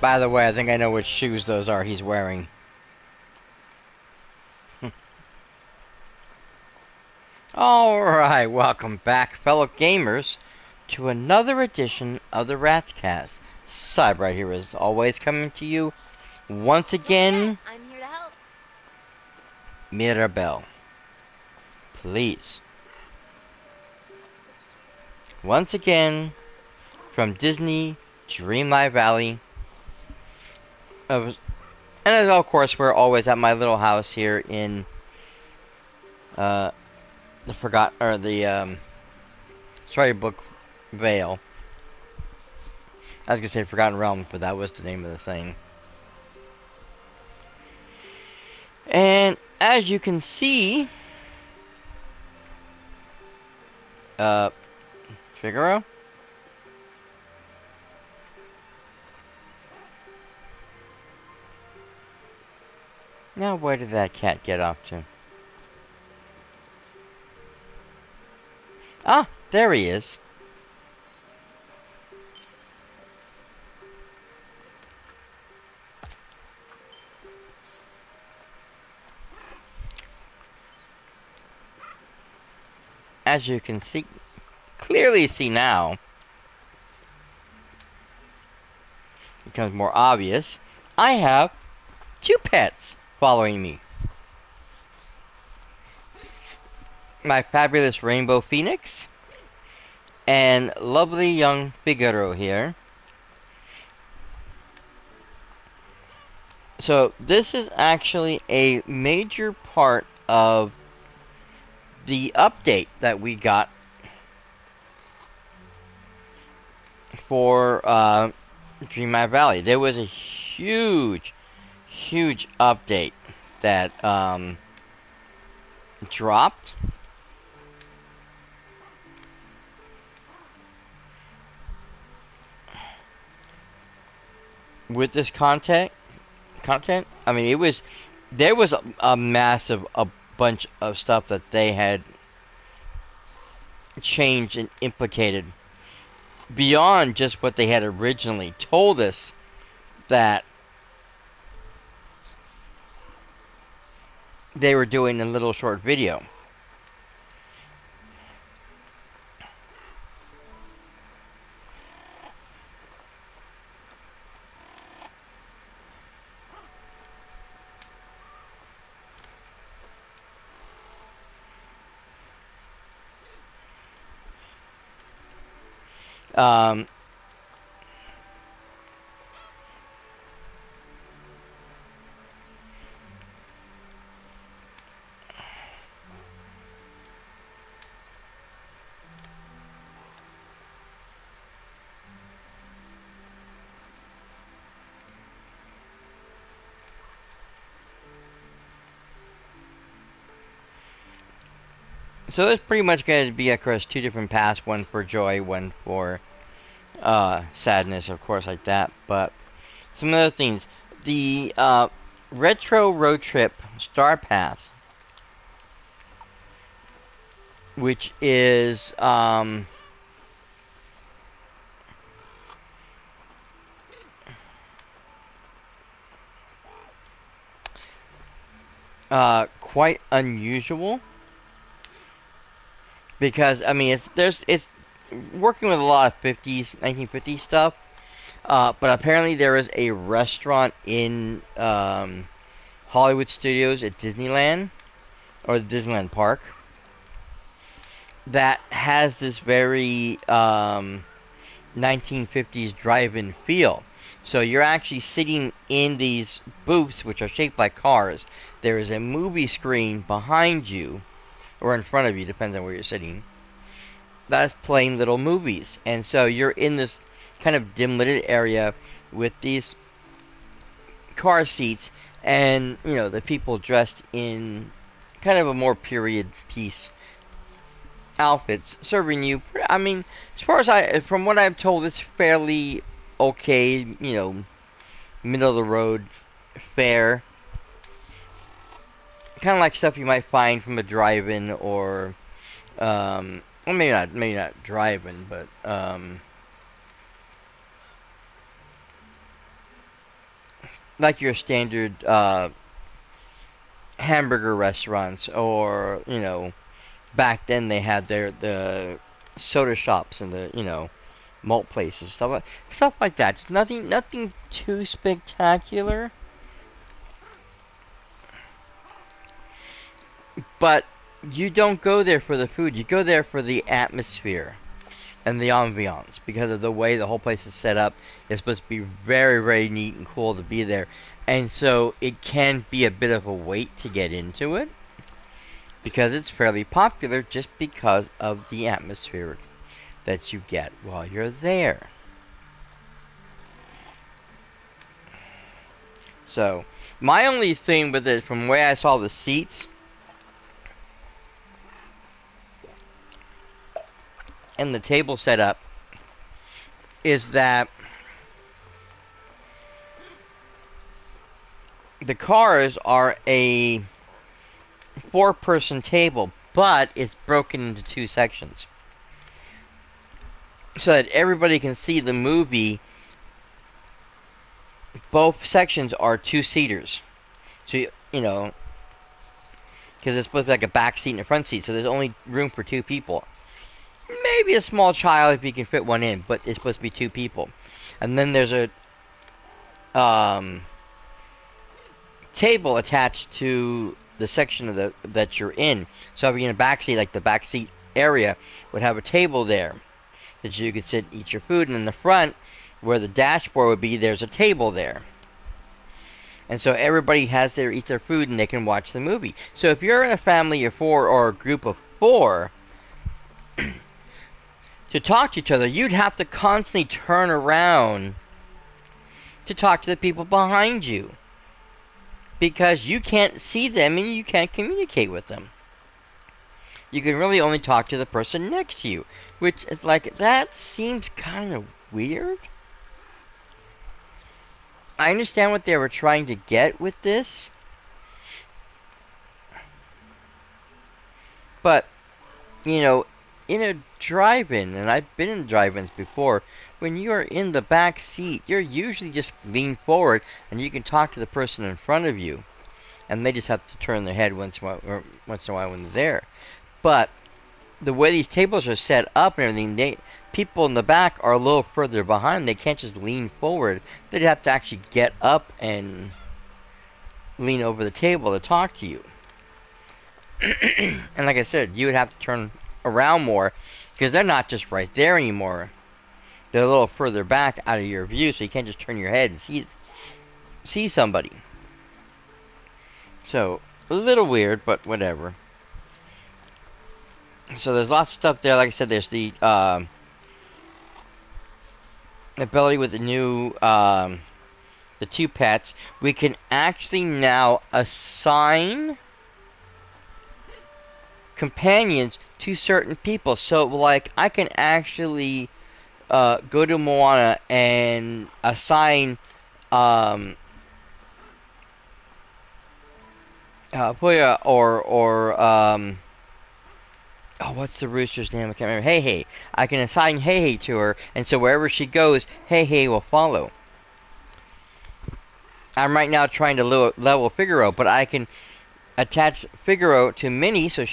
By the way, I think I know which shoes those are he's wearing. Alright, welcome back, fellow gamers, to another edition of the Ratscast. Cyber here is always coming to you once Don't forget, again. I'm here to help. Mirabelle, please. Once again, from Disney Dreamlight Valley. And as of course, we're always at my little house here in uh, the Storybook Vale. I was gonna say Forgotten Realms, but that was the name of the thing. And as you can see, uh, Figaro? Now where did that cat get off to? Ah, there he is. As you can clearly see now, it becomes more obvious, I have two pets following me. My fabulous rainbow phoenix and lovely young Figaro here. So this is actually a major part of the update that we got for Dreamlight Valley. There was a huge update that dropped with this content. I mean, there was a bunch of stuff that they had changed and implicated beyond just what they had originally told us that they were doing in a little short video. Um, so there's pretty much going to be, of course, two different paths: one for joy, one for sadness, of course, like that. But some other things, the retro road trip star path, which is quite unusual because I mean it's working with a lot of 50s 1950s stuff, but apparently there is a restaurant in Hollywood Studios at Disneyland or the Disneyland Park that has this very 1950s drive-in feel. So you're actually sitting in these booths, which are shaped like cars. There is a movie screen behind you, or in front of you, depends on where you're sitting, that's playing little movies. And so you're in this kind of dim-lit area with these car seats, and, you know, the people dressed in kind of a more period piece outfits serving you. I mean, as far as from what I'm told, it's fairly okay. You know, middle of the road fare. Kind of like stuff you might find from a drive-in or, well, maybe not drive-in, but like your standard hamburger restaurants, or back then they had the soda shops and the malt places, stuff like that. It's nothing too spectacular, but you don't go there for the food. You go there for the atmosphere and the ambiance, because of the way the whole place is set up. It's supposed to be very, very neat and cool to be there. And so it can be a bit of a wait to get into it, because it's fairly popular just because of the atmosphere that you get while you're there. So, my only thing with it, from where I saw the seats and the table set up, is that the cars are a four-person table, but it's broken into two sections, so that everybody can see the movie. Both sections are two-seaters. So, because it's supposed to be like a back seat and a front seat, so there's only room for two people. Maybe a small child if you can fit one in, but it's supposed to be two people. And then there's a table attached to the section of that you're in. So if you're in a back seat, like the back seat area would have a table there that you could sit and eat your food, and in the front, where the dashboard would be, there's a table there. And so everybody has their eat their food and they can watch the movie. So if you're in a family of four or a group of four, to talk to each other, you'd have to constantly turn around to talk to the people behind you, because you can't see them and you can't communicate with them. You can really only talk to the person next to you, which is like, that seems kind of weird. I understand what they were trying to get with this, but in a drive-in, and I've been in drive-ins before, when you are in the back seat, you're usually just leaned forward and you can talk to the person in front of you, and they just have to turn their head once in a while when they're there. But the way these tables are set up and everything, people in the back are a little further behind. They can't just lean forward. They'd have to actually get up and lean over the table to talk to you. And like I said, you would have to turn around more, because they're not just right there anymore. They're a little further back out of your view, so you can't just turn your head and see somebody. So, a little weird, but whatever. So there's lots of stuff there. Like I said, there's the ability with the new the two pets. We can actually now assign companions to certain people. So, like, I can actually go to Moana and assign Puya or oh, what's the rooster's name? I can't remember. Hey Hey. I can assign Hey Hey to her, and so wherever she goes, Hey Hey will follow. I'm right now trying to level Figaro, but I can attach Figaro to Minnie, so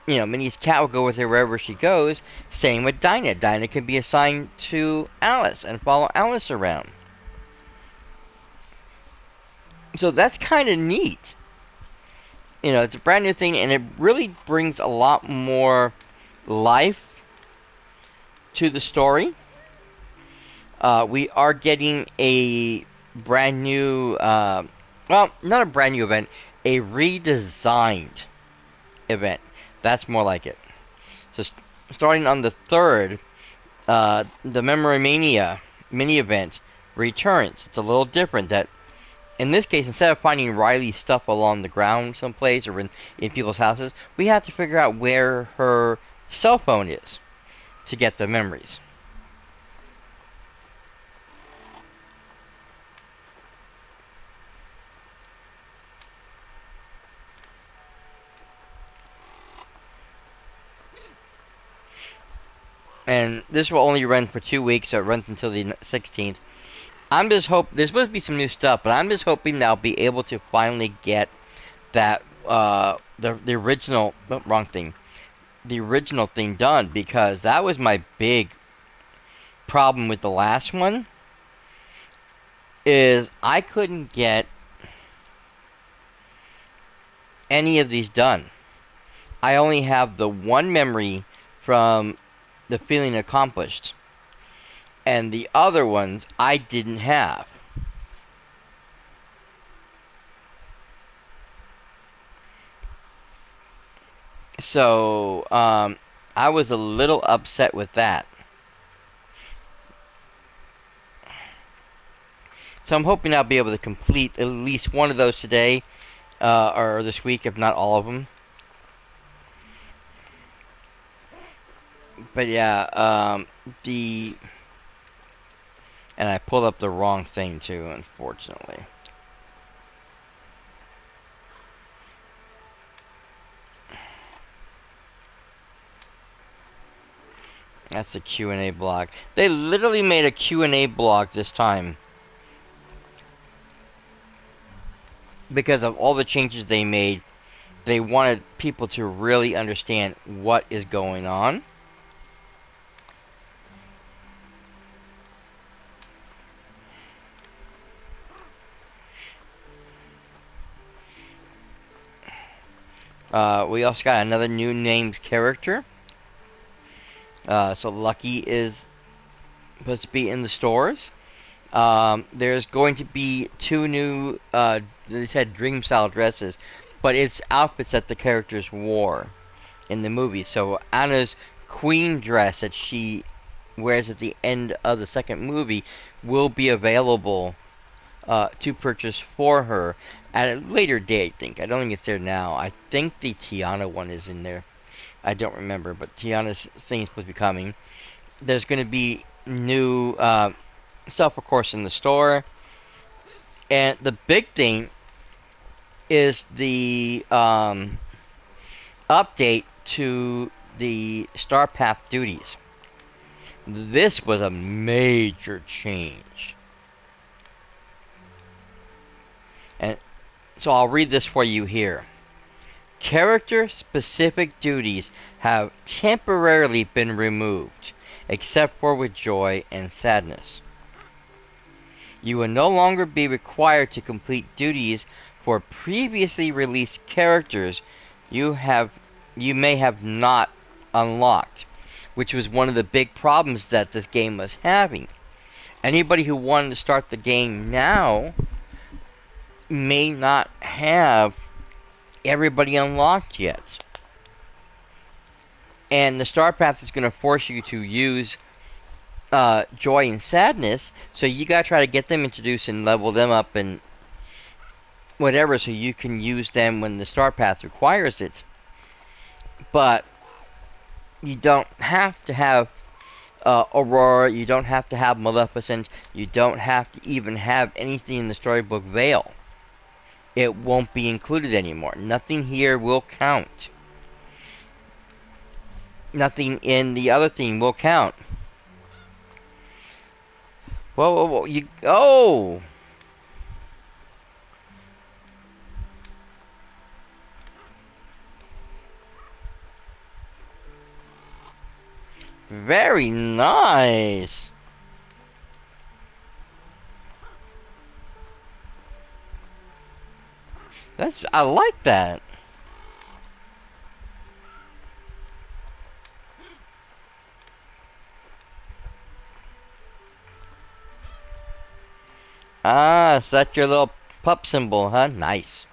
Minnie's cat will go with her wherever she goes. Same with Dinah. Dinah can be assigned to Alice and follow Alice around. So that's kind of neat. It's a brand new thing, and it really brings a lot more life to the story. We are getting a brand new, well, not a brand new event, a redesigned event. That's more like it. So starting on the 3rd, the Memory Mania mini event returns. It's a little different. That in this case, instead of finding Riley's stuff along the ground someplace or in people's houses, we have to figure out where her cell phone is to get the memories. And this will only run for 2 weeks, so it runs until the 16th. I'm just there's supposed to be some new stuff, but I'm just hoping that I'll be able to finally get that the original wrong thing, the original thing done, because that was my big problem with the last one is I couldn't get any of these done. I only have the one memory from the feeling accomplished, and the other ones I didn't have. So I was a little upset with that. So I'm hoping I'll be able to complete at least one of those today, or this week, if not all of them. But yeah, the and I pulled up the wrong thing too, unfortunately. That's the Q&A blog. They literally made a Q&A blog this time because of all the changes they made. They wanted people to really understand what is going on. We also got another new named character. So Lucky is supposed to be in the stores. There's going to be two new, they said dream style dresses, but it's outfits that the characters wore in the movie. So Anna's queen dress that she wears at the end of the second movie will be available to purchase for her at a later date, I think. I don't think it's there now. I think the Tiana one is in there. I don't remember, but Tiana's thing is supposed to be coming. There's going to be new stuff, of course, in the store. And the big thing is the update to the Star Path duties. This was a major change. And so I'll read this for you here. Character-specific duties have temporarily been removed, except for with joy and sadness. You will no longer be required to complete duties for previously released characters you may have not unlocked, which was one of the big problems that this game was having. Anybody who wanted to start the game now may not have everybody unlocked yet. And the Star Path is going to force you to use joy and sadness, so you gotta try to get them introduced and level them up and whatever, so you can use them when the Star Path requires it. But you don't have to have Aurora, you don't have to have Maleficent, you don't have to even have anything in the storybook Veil. It won't be included anymore. Nothing here will count. Nothing in the other thing will count. Whoa, whoa, whoa, you... Oh! Very nice! I like that. Ah, so that's your little pup symbol, huh? Nice.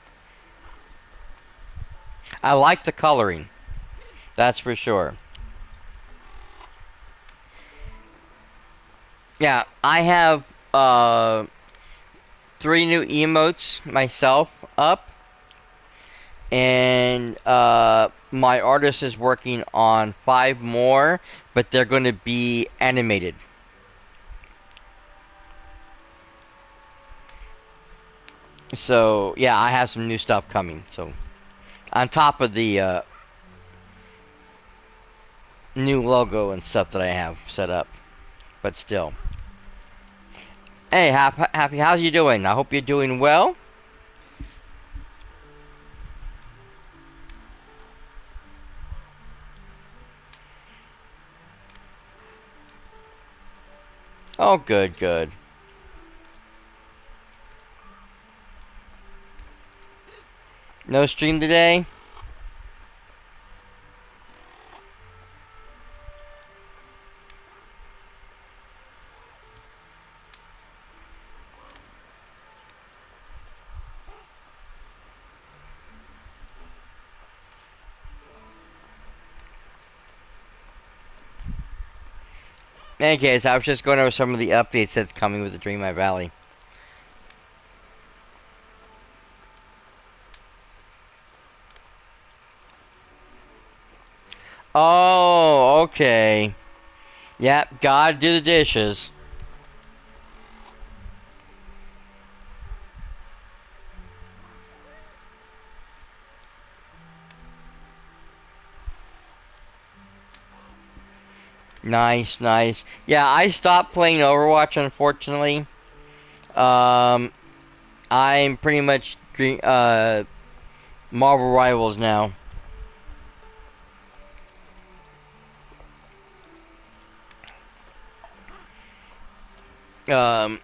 I like the coloring. That's for sure. Yeah, I have 3 new emotes myself up, and my artist is working on 5 more, but they're going to be animated. So yeah, I have some new stuff coming. So on top of the new logo and stuff that I have set up, but still. Hey, Happy, how's you doing? I hope you're doing well. Oh, good, good. No stream today? In any case, I was just going over some of the updates that's coming with the Dreamlight Valley. Oh, okay. Yep, gotta do the dishes. Nice, nice. Yeah, I stopped playing Overwatch, unfortunately. Um, I'm pretty much Marvel Rivals now. Um,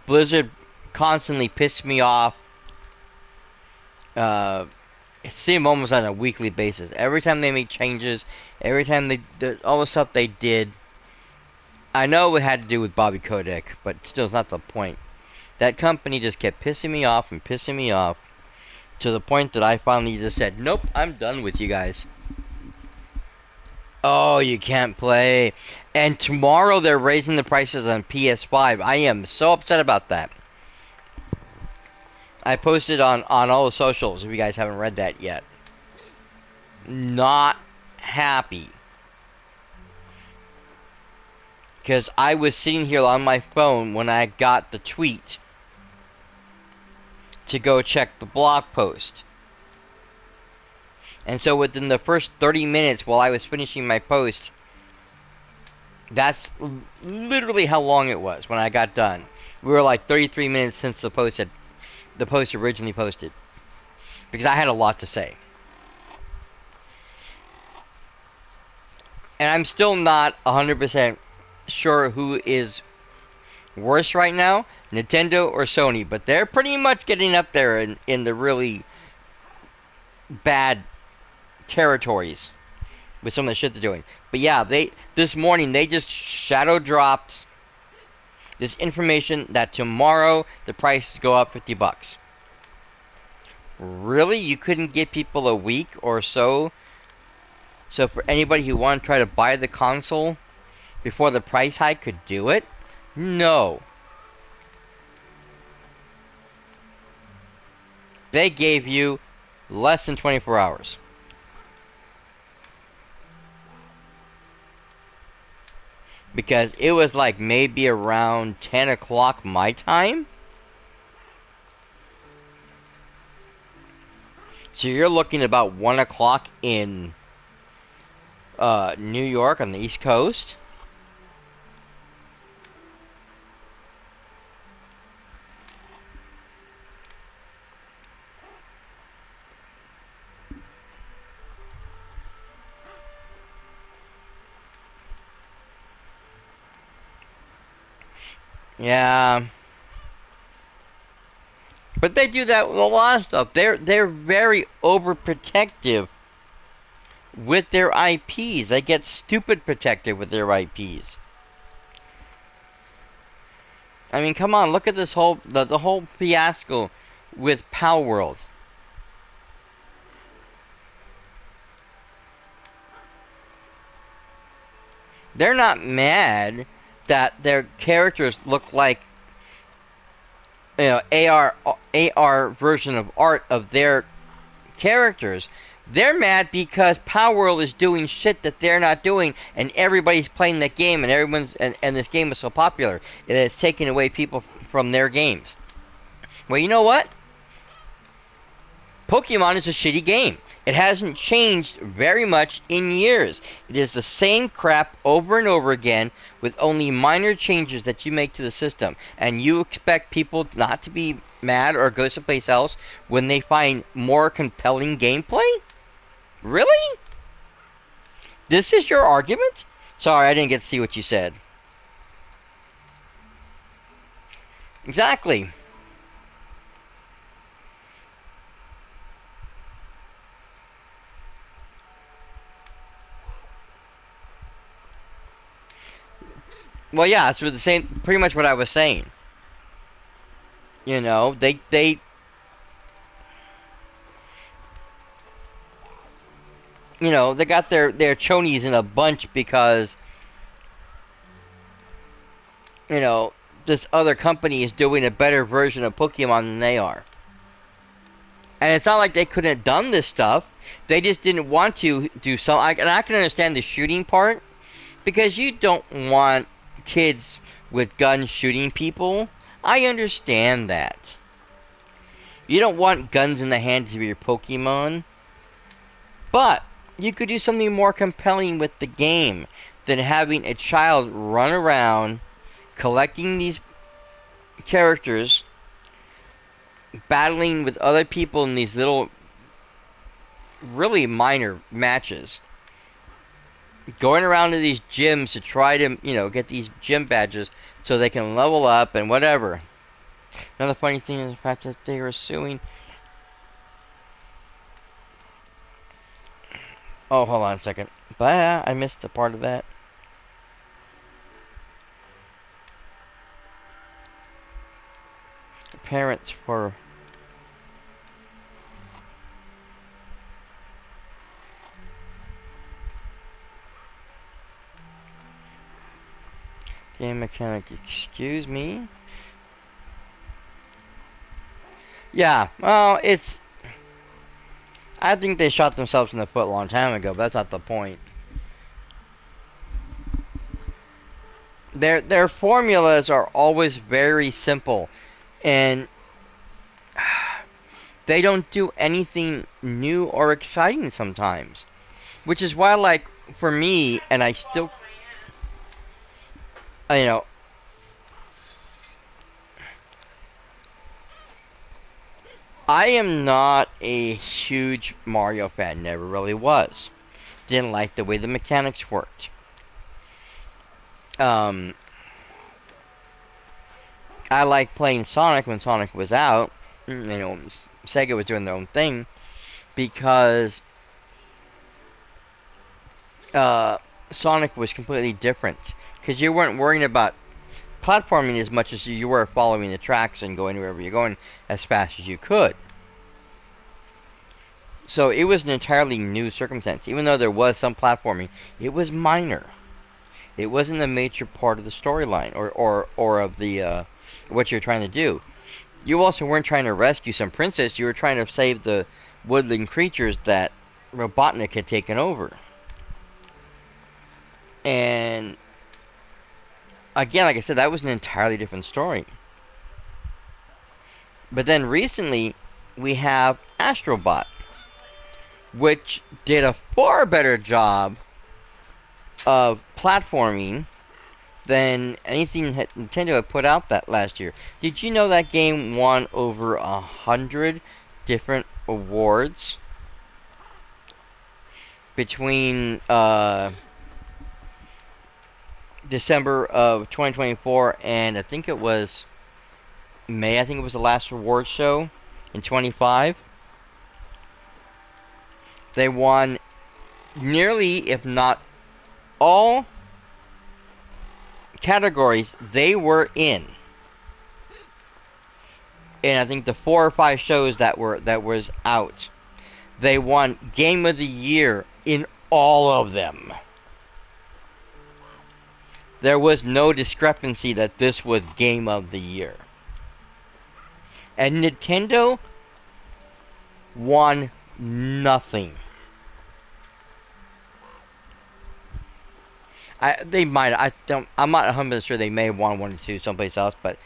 Blizzard constantly pissed me off. Uh, it seemed almost on a weekly basis. Every time they make changes, every time all the stuff they did. I know it had to do with Bobby Kotick, but still, it's not the point. That company just kept pissing me off and pissing me off to the point that I finally just said, "Nope, I'm done with you guys." Oh, you can't play. And tomorrow they're raising the prices on PS5. I am so upset about that. I posted on all the socials if you guys haven't read that yet. Not happy. Because I was sitting here on my phone when I got the tweet to go check the blog post. And so within the first 30 minutes while I was finishing my post, that's literally how long it was when I got done. We were like 33 minutes since the post originally posted. Because I had a lot to say. And I'm still not 100% sure who is worse right now, Nintendo or Sony, but they're pretty much getting up there in the really bad territories with some of the shit they're doing. But yeah, this morning they just shadow dropped this information that tomorrow the prices go up $50. Really? You couldn't give people a week or so? So for anybody who wanted to try to buy the console before the price hike could do it? No. They gave you less than 24 hours. Because it was like maybe around 10 o'clock my time. So you're looking about 1 o'clock in New York on the East Coast. Yeah. But they do that with a lot of stuff. They're very overprotective with their IPs. They get stupid protective with their IPs. I mean, come on, look at this whole the whole fiasco with Power World. They're not mad that their characters look like AR version of art of their characters. They're mad because Power World is doing shit that they're not doing, and everybody's playing that game, and and this game is so popular that it's taking away people from their games. Well, you know what? Pokemon is a shitty game. It hasn't changed very much in years. It is the same crap over and over again with only minor changes that you make to the system. And you expect people not to be mad or go someplace else when they find more compelling gameplay? Really? This is your argument? Sorry, I didn't get to see what you said. Exactly. Well, yeah, it's the same, pretty much what I was saying. You know, they got their chonies in a bunch because, you know, this other company is doing a better version of Pokemon than they are. And it's not like they couldn't have done this stuff. They just didn't want to do some. And I can understand the shooting part because you don't want kids with guns shooting people. I understand that. You don't want guns in the hands of your Pokemon. But you could do something more compelling with the game than having a child run around collecting these characters, battling with other people in these little, really minor matches, going around to these gyms to try to, get these gym badges so they can level up and whatever. Another funny thing is the fact that they were suing. Oh, hold on a second. Bah, I missed a part of that. Parents for game mechanic, excuse me. Yeah, well, I think they shot themselves in the foot a long time ago, but that's not the point. Their formulas are always very simple, and they don't do anything new or exciting sometimes. Which is why, like, for me, and I still, you know, I am not a huge Mario fan, never really was. Didn't like the way the mechanics worked. I liked playing Sonic when Sonic was out. Sega was doing their own thing because Sonic was completely different. Because you weren't worrying about platforming as much as you were following the tracks and going wherever you're going as fast as you could. So it was an entirely new circumstance. Even though there was some platforming, it was minor. It wasn't a major part of the storyline or of the what you're trying to do. You also weren't trying to rescue some princess. You were trying to save the woodland creatures that Robotnik had taken over. And again, like I said, that was an entirely different story. But then recently, we have Astrobot, which did a far better job of platforming than anything Nintendo had put out that last year. Did you know that game won over 100 different awards between December of 2024 and I think it was May. I think it was the last award show in 25. They won nearly, if not all categories they were in. And I think the 4 or 5 shows that was out, they won Game of the Year in all of them. There was no discrepancy that this was Game of the Year. And Nintendo won nothing. I'm not 100% sure. They may have won 1 or 2 someplace else, but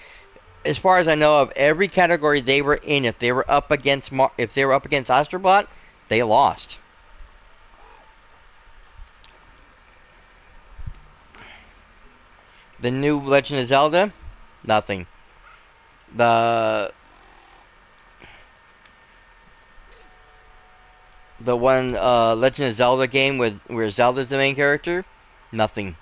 as far as I know, of every category they were in, if they were up against Astrobot, They lost. The new Legend of Zelda, nothing. The one Legend of Zelda game where Zelda's the main character, nothing.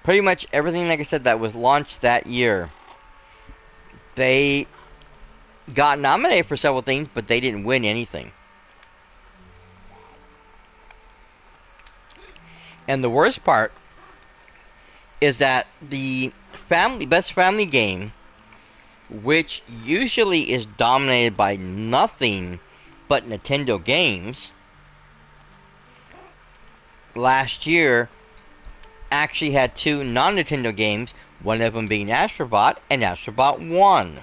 Pretty much everything, like I said, that was launched that year, they got nominated for several things, but they didn't win anything. And the worst part is that the best family game, which usually is dominated by nothing but Nintendo games, last year actually had two non-Nintendo games, one of them being Astrobot and Astrobot 1.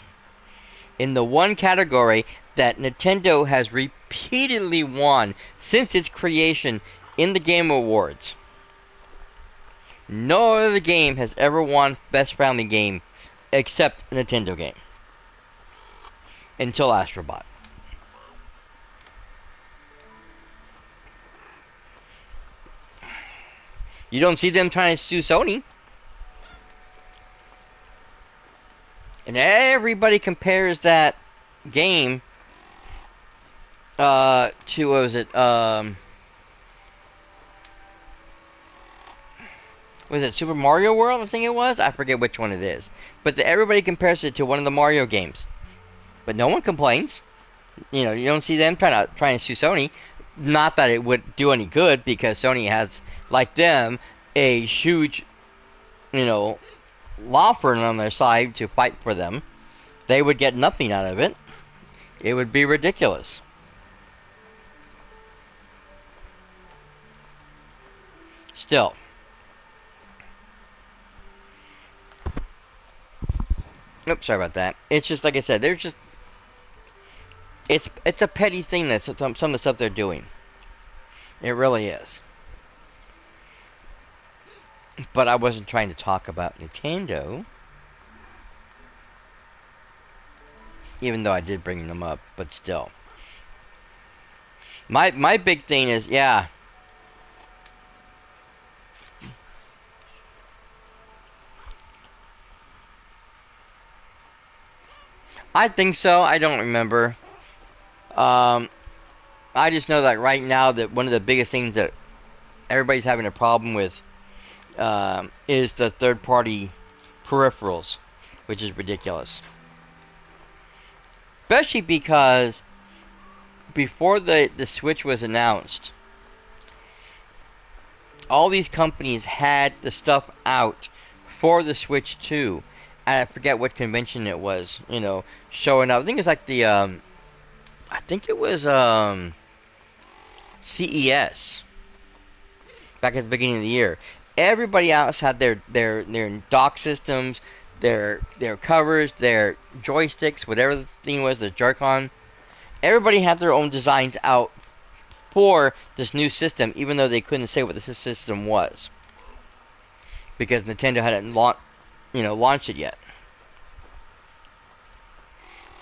In the one category that Nintendo has repeatedly won since its creation in the Game Awards. No other game has ever won Best Family Game except a Nintendo game. Until Astrobot. You don't see them trying to sue Sony. And everybody compares that game to, what was it, was it Super Mario World, I think it was? I forget which one it is. But everybody compares it to one of the Mario games. But no one complains. You know, you don't see them trying to sue Sony. Not that it would do any good, because Sony has, like them, a huge, law firm on their side to fight for them. They would get nothing out of it. It would be ridiculous. Still. Oops, sorry about that. It's just, like I said, there's just... It's a petty thing, that some of the stuff they're doing. It really is. But I wasn't trying to talk about Nintendo. Even though I did bring them up, but still. My big thing is, yeah. I think so. I don't remember. I just know that right now that one of the biggest things that everybody's having a problem with is the third-party peripherals, which is ridiculous. Especially because before the Switch was announced, all these companies had the stuff out for the Switch 2. And I forget what convention it was, showing up. I think it was like the, I think it was, CES. Back at the beginning of the year. Everybody else had their dock systems, their covers, their joysticks, whatever the thing was, the Joy-Con. Everybody had their own designs out for this new system, even though they couldn't say what the system was. Because Nintendo hadn't launched it yet.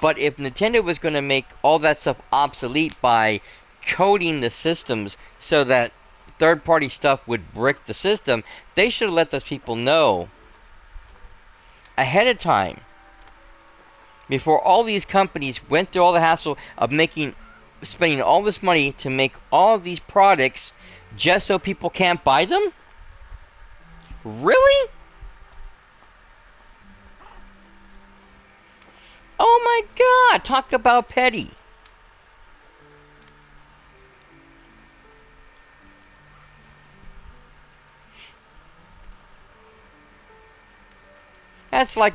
But if Nintendo was going to make all that stuff obsolete by coding the systems so that third-party stuff would brick the system, they should have let those people know ahead of time, before all these companies went through all the hassle of spending all this money to make all of these products just so people can't buy them? Really? Oh my God, talk about petty. That's like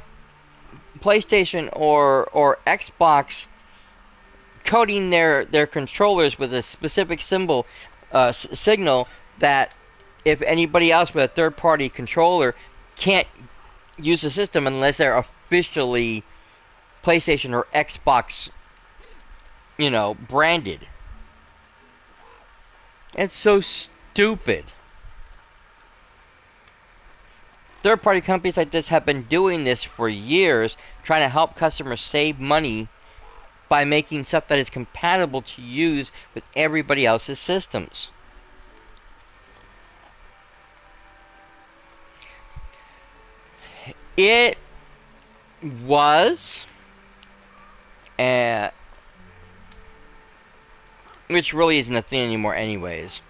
PlayStation or Xbox coding their controllers with a specific signal that if anybody else with a third-party controller can't use the system unless they're officially PlayStation or Xbox, branded. It's so stupid. Third-party companies like this have been doing this for years, trying to help customers save money by making stuff that is compatible to use with everybody else's systems. It was, uh, which really isn't a thing anymore anyways,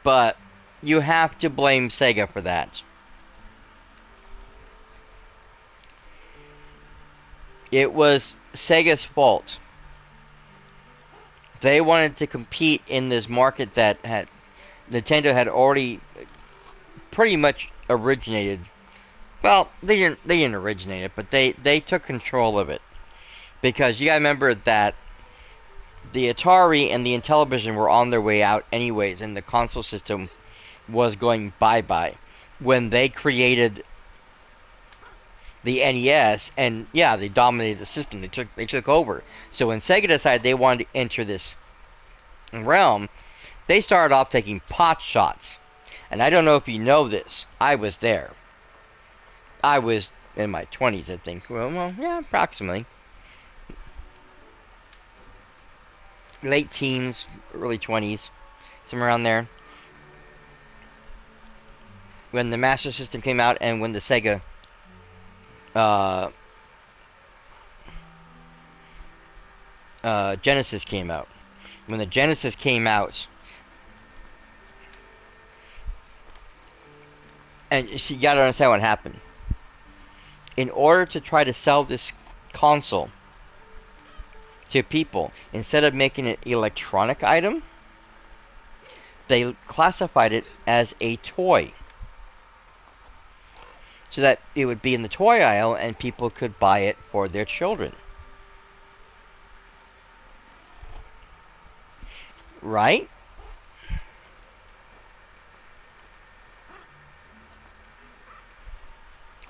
but you have to blame Sega for that. It was Sega's fault. They wanted to compete in this market that Nintendo had already pretty much originated. Well, they didn't originate it, but they took control of it. Because you gotta remember that the Atari and the Intellivision were on their way out anyways, and the console system was going bye-bye when they created the NES, and yeah, they dominated the system. They took over. So when Sega decided they wanted to enter this realm, they started off taking pot shots. And I don't know if you know this. I was there. I was in my 20s, I think. Well, yeah, approximately. Late teens, early 20s, somewhere around there. When the Master System came out and when the Sega uh, Genesis came out. When the Genesis came out, and you gotta understand what happened. In order to try to sell this console to people, instead of making it an electronic item, they classified it as a toy. So that it would be in the toy aisle and people could buy it for their children. Right?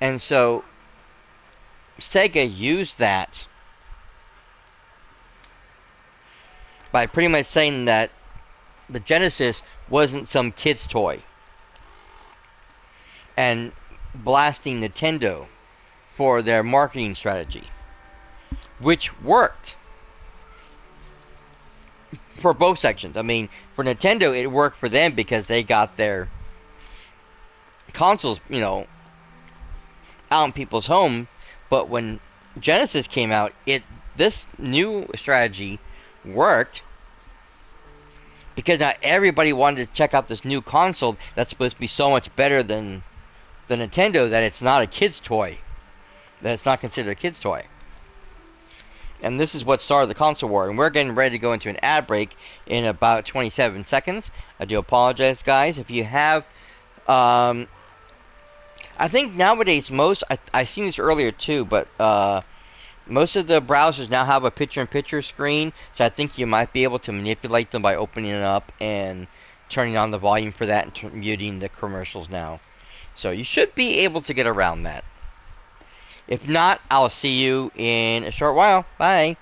And so Sega used that by pretty much saying that the Genesis wasn't some kid's toy and blasting Nintendo for their marketing strategy, which worked for both sections. I mean, for Nintendo, it worked for them because they got their consoles, out in people's home. But when Genesis came out, this new strategy worked because not everybody wanted to check out this new console that's supposed to be so much better than the Nintendo that it's not a kid's toy. That it's not considered a kid's toy. And this is what started the console war. And we're getting ready to go into an ad break in about 27 seconds. I do apologize, guys. If you have... I think nowadays I seen this earlier too, but most of the browsers now have a picture-in-picture screen, so I think you might be able to manipulate them by opening it up and turning on the volume for that and muting the commercials now. So you should be able to get around that. If not, I'll see you in a short while. Bye.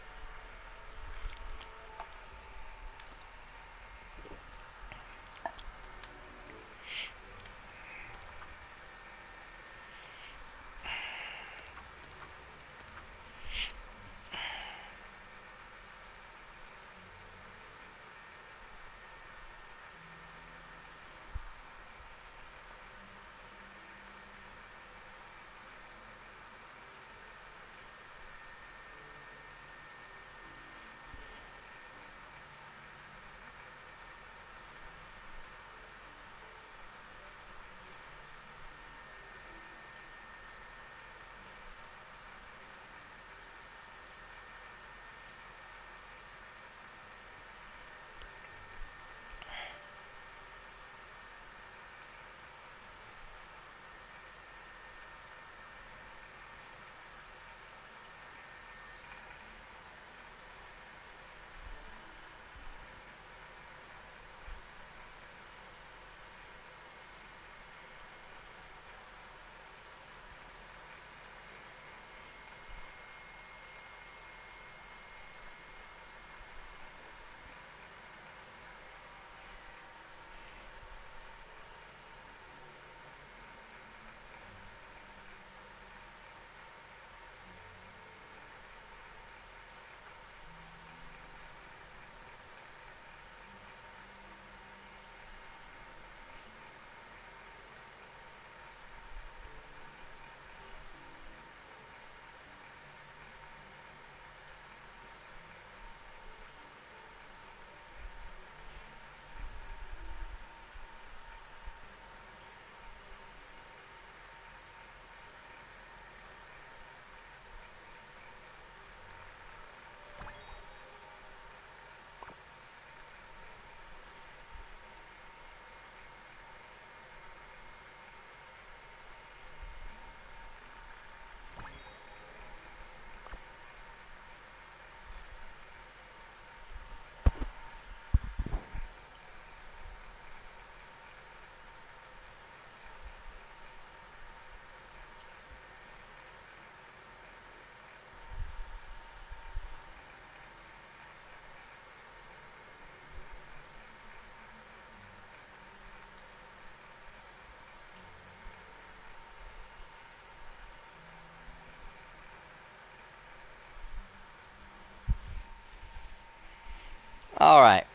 Alright,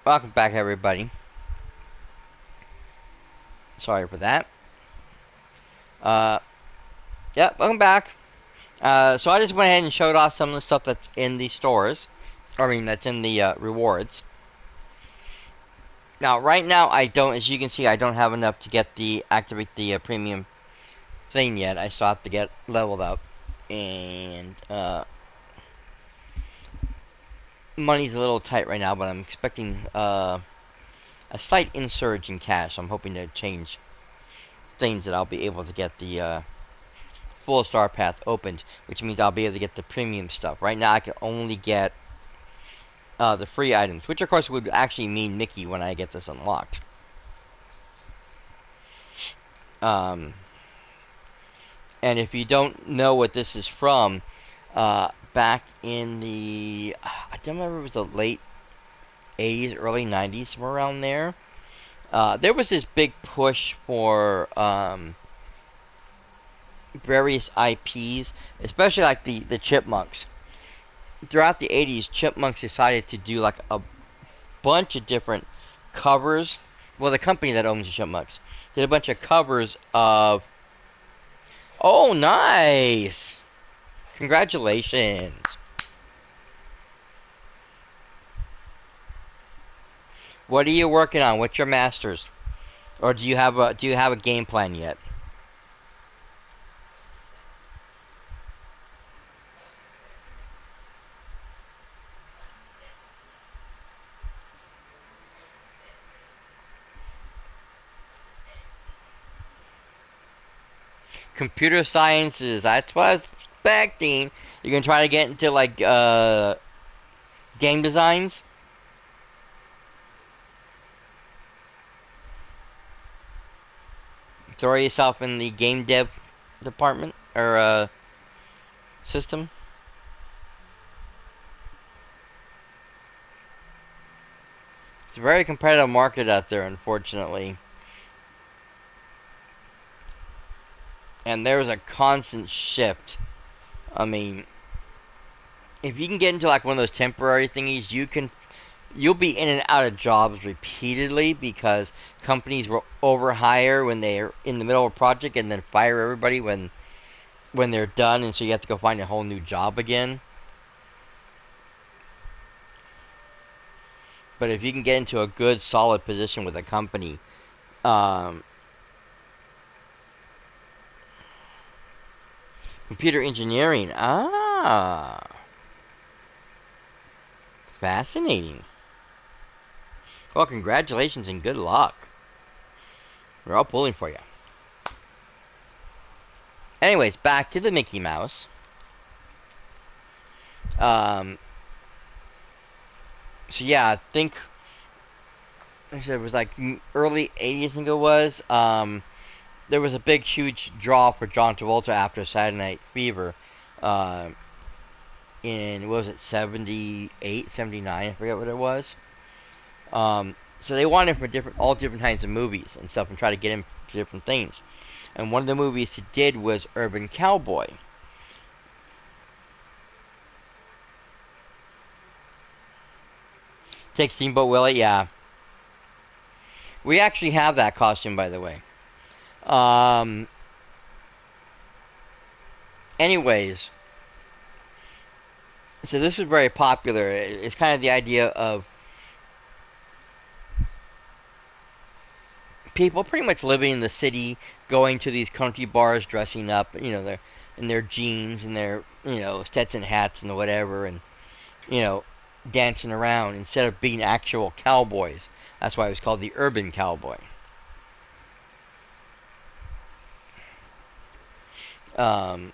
welcome back, everybody. Sorry for that. Uh, yep, welcome back. So I just went ahead and showed off some of the stuff that's in the stores. I mean, that's in the rewards. Now, right now, I don't, as you can see, I don't have enough to get activate the premium thing yet. I still have to get leveled up. And, money's a little tight right now, but I'm expecting, a slight insurge in cash. I'm hoping to change things that I'll be able to get the, full star path opened, which means I'll be able to get the premium stuff. Right now, I can only get the free items, which of course would actually mean Mickey when I get this unlocked. Um, and if you don't know what this is from, back in the, I don't remember if it was the late 80s, early 90s, somewhere around there, there was this big push for various IPs, especially like the Chipmunks. Throughout the 80s, Chipmunks decided to do like a bunch of different covers. Well, the company that owns the Chipmunks did a bunch of covers of. Oh, nice! Congratulations. What are you working on? What's your masters? Or do you have a game plan yet? Computer sciences. That's what I was expecting. You're gonna try to get into like game designs. Throw yourself in the game dev department or system. It's a very competitive market out there, unfortunately. And there's a constant shift. I mean, if you can get into like one of those temporary thingies, you'll be in and out of jobs repeatedly because companies will overhire when they're in the middle of a project and then fire everybody when they're done, and so you have to go find a whole new job again. But if you can get into a good, solid position with a company, um, computer engineering, fascinating. Well, congratulations and good luck. We're all pulling for you. Anyways, back to the Mickey Mouse. Um, so yeah, I think like I said it was like early '80s. I think it was. There was a big, huge draw for John Travolta after Saturday Night Fever. Uh, in what was it, 78, 79? I forget what it was. So they wanted him for all different kinds of movies and stuff, and try to get him to different things. And one of the movies he did was Urban Cowboy. Take Steamboat Willie, yeah. We actually have that costume, by the way. Um, anyways, so this was very popular. It's kind of the idea of people pretty much living in the city, going to these country bars, dressing up, they're in their jeans and their, Stetson hats and whatever, and you know, dancing around instead of being actual cowboys. That's why it was called the Urban Cowboy. Um,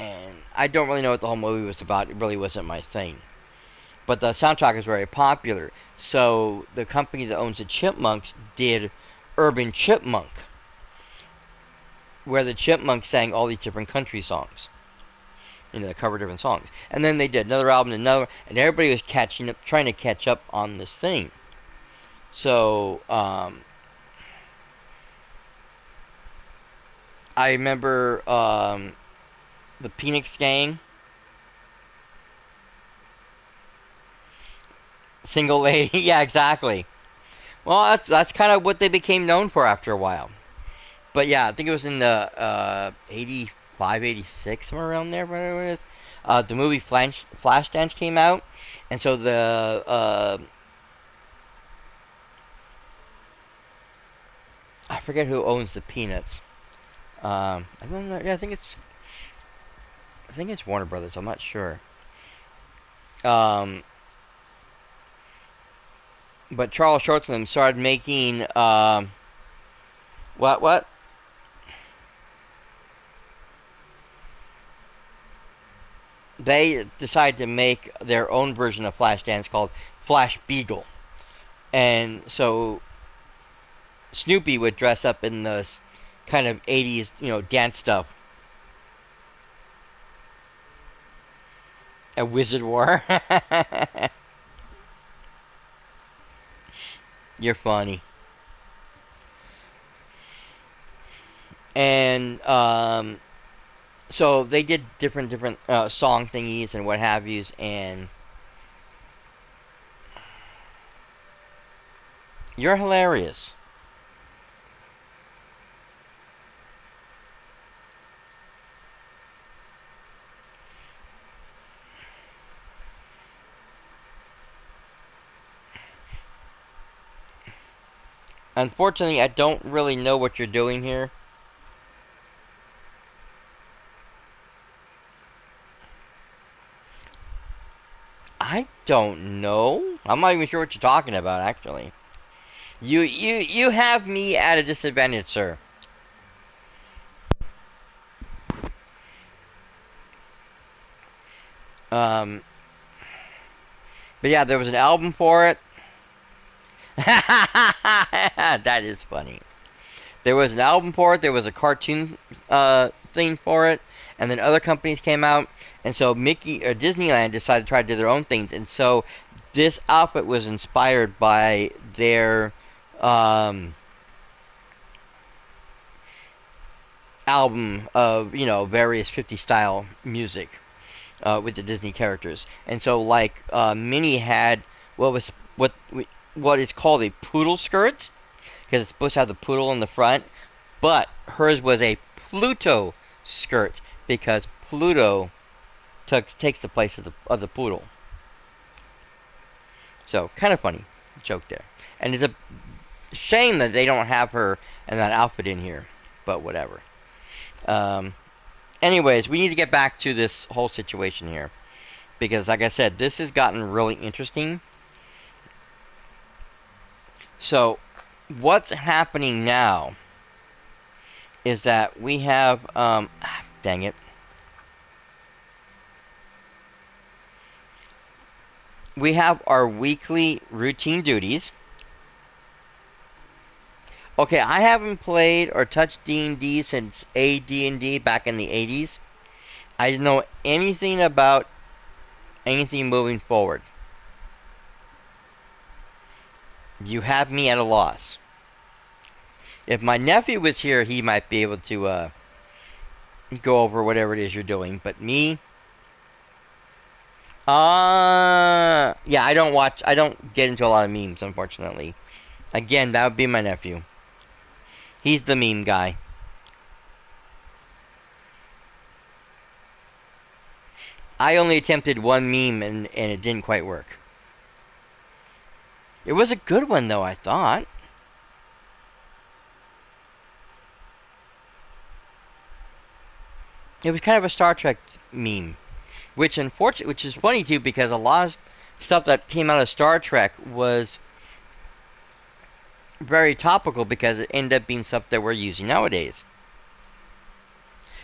and I don't really know what the whole movie was about. It really wasn't my thing. But the soundtrack is very popular. So the company that owns the Chipmunks did Urban Chipmunk, where the Chipmunks sang all these different country songs. They cover different songs. And then they did another album, and everybody was catching up, trying to catch up on this thing. So, I remember the Phoenix Gang. Single lady. Yeah, exactly. Well, that's kind of what they became known for after a while. But yeah, I think it was in the 85, 86, somewhere around there, whatever it is. The movie Flashdance came out, and so the I forget who owns the Peanuts. I don't know. Yeah, I think it's Warner Brothers. I'm not sure. Um, but Charles Schultz and them started making what? They decided to make their own version of Flashdance called Flash Beagle, and so Snoopy would dress up in this kind of 80s, dance stuff. A wizard war. You're funny. And so they did different song thingies and what have yous, and you're hilarious. Unfortunately, I don't really know what you're doing here. I don't know. I'm not even sure what you're talking about, actually. You have me at a disadvantage, sir. Um, but yeah, there was an album for it. That is funny. There was an album for it. There was a cartoon thing for it, and then other companies came out, and so Mickey or Disneyland decided to try to do their own things, and so this outfit was inspired by their um, album of various 50 style music with the Disney characters, and so like Minnie had what was what is called a poodle skirt because it's supposed to have the poodle in the front, but hers was a Pluto skirt because Pluto takes the place of the poodle. So kind of funny joke there, and it's a shame that they don't have her and that outfit in here, but whatever. Um, anyways, we need to get back to this whole situation here because, like I said, this has gotten really interesting. So, what's happening now is that we have, dang it, we have our weekly routine duties. Okay, I haven't played or touched D&D since AD&D back in the 80s. I didn't know anything about anything moving forward. You have me at a loss. If my nephew was here, he might be able to go over whatever it is you're doing. But me, yeah, I don't get into a lot of memes, unfortunately. Again, that would be my nephew. He's the meme guy. I only attempted one meme and it didn't quite work. It was a good one though, I thought. It was kind of a Star Trek meme, which is funny too because a lot of stuff that came out of Star Trek was very topical because it ended up being stuff that we're using nowadays.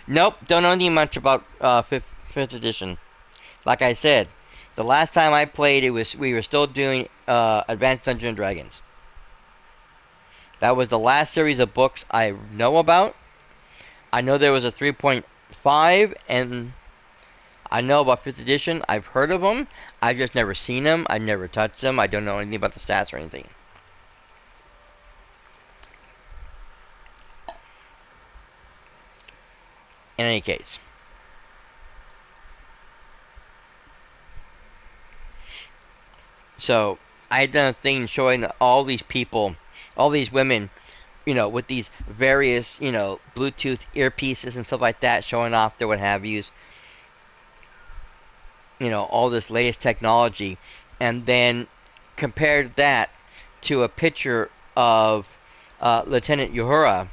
Nope, don't know anything much about fifth edition. Like I said, the last time I played, it was we were still doing Advanced Dungeons and Dragons. That was the last series of books I know about. I know there was a 3.5, and I know about fifth edition. I've heard of them. I've just never seen them. I've never touched them. I don't know anything about the stats or anything. In any case, so I had done a thing showing all these people, all these women, with these various, Bluetooth earpieces and stuff like that, showing off their what have yous, all this latest technology, and then compared that to a picture of Lieutenant Uhura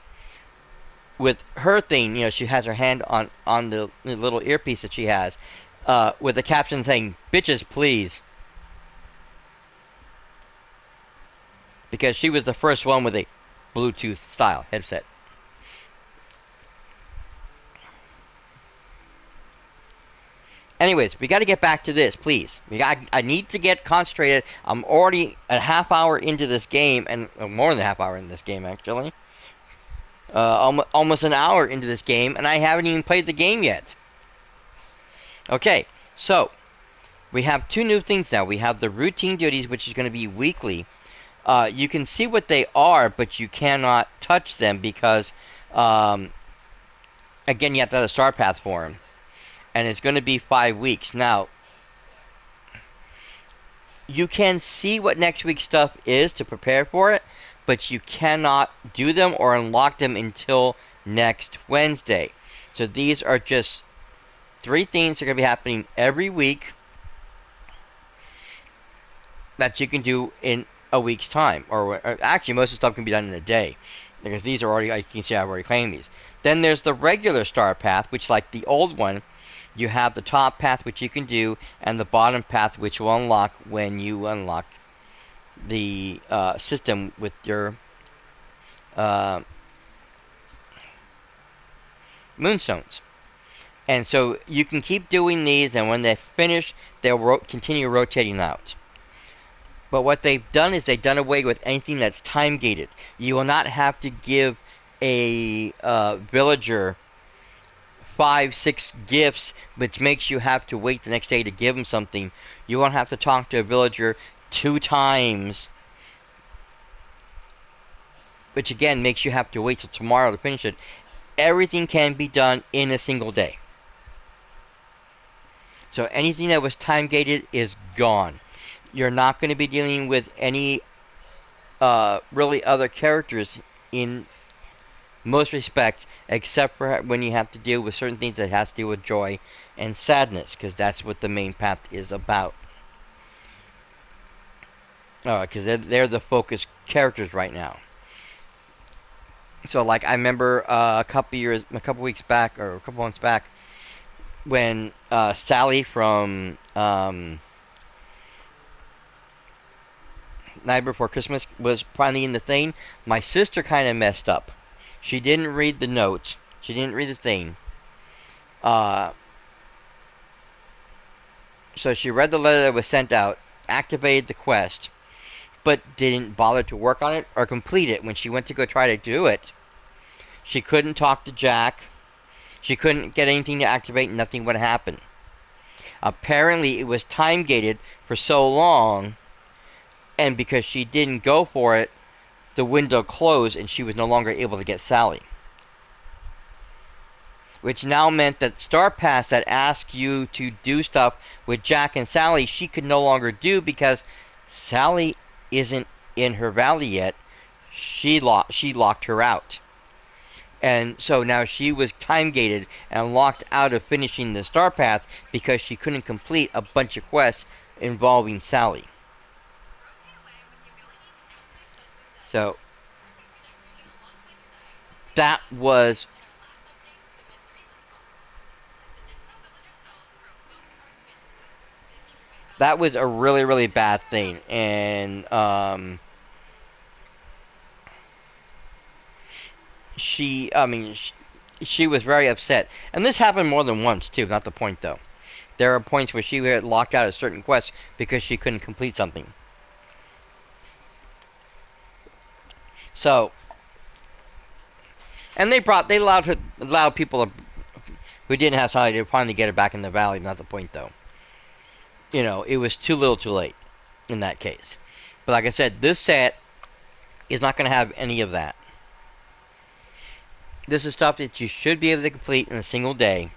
with her thing. She has her hand on the little earpiece that she has, with the caption saying "Bitches, please," because she was the first one with a Bluetooth style headset. Anyways, we got to get back to this, please. I need to get concentrated. I'm already a half hour into this game, and more than a half hour in this game, actually. Almost an hour into this game, and I haven't even played the game yet. Okay, so we have two new things now. We have the routine duties, which is going to be weekly. You can see what they are, but you cannot touch them because, again, you have to have a star path for them. And it's going to be 5 weeks. Now, you can see what next week's stuff is to prepare for it, but you cannot do them or unlock them until next Wednesday. So these are just 3 things that are going to be happening every week that you can do in a week's time. Or actually, most of the stuff can be done in a day, because these are already, you can see I've already claimed these. Then there's the regular star path, which, like the old one, you have the top path, which you can do, and the bottom path, which will unlock when you unlock the system with your uh, moonstones. And so you can keep doing these, and when they finish, they'll continue rotating out. But what they've done is they've done away with anything that's time gated. You will not have to give a villager 5, 6 gifts, which makes you have to wait the next day to give them something. You won't have to talk to a villager 2 times, which again makes you have to wait till tomorrow to finish it. Everything can be done in a single day. So anything that was time gated is gone. You're not going to be dealing with any really other characters in most respects, except for when you have to deal with certain things that has to deal with joy and sadness, because that's what the main path is about. Because they're the focus characters right now. So, like, I remember a couple weeks back, or a couple months back, when Sally from Night Before Christmas was finally in the thing. My sister kind of messed up. She didn't read the note. She didn't read the thing. So she read the letter that was sent out, activated the quest, but didn't bother to work on it or complete it. When she went to go try to do it, she couldn't talk to Jack. She couldn't get anything to activate. Nothing would happen. Apparently, it was time gated for so long, and because she didn't go for it, the window closed and she was no longer able to get Sally. Which now meant that Star Pass that asked you to do stuff with Jack and Sally, she could no longer do because Sally isn't in her valley yet. She locked her out. And so now she was time gated and locked out of finishing the Star Path because she couldn't complete a bunch of quests involving Sally. So that was a really, really bad thing. And she was very upset. And this happened more than once too. Not the point though. There are points where she had locked out of certain quests because she couldn't complete something. So, and they allowed people who didn't have somebody to finally get her back in the valley. Not the point though. It was too little, too late in that case. But like I said, this set is not going to have any of that. This is stuff that you should be able to complete in a single day.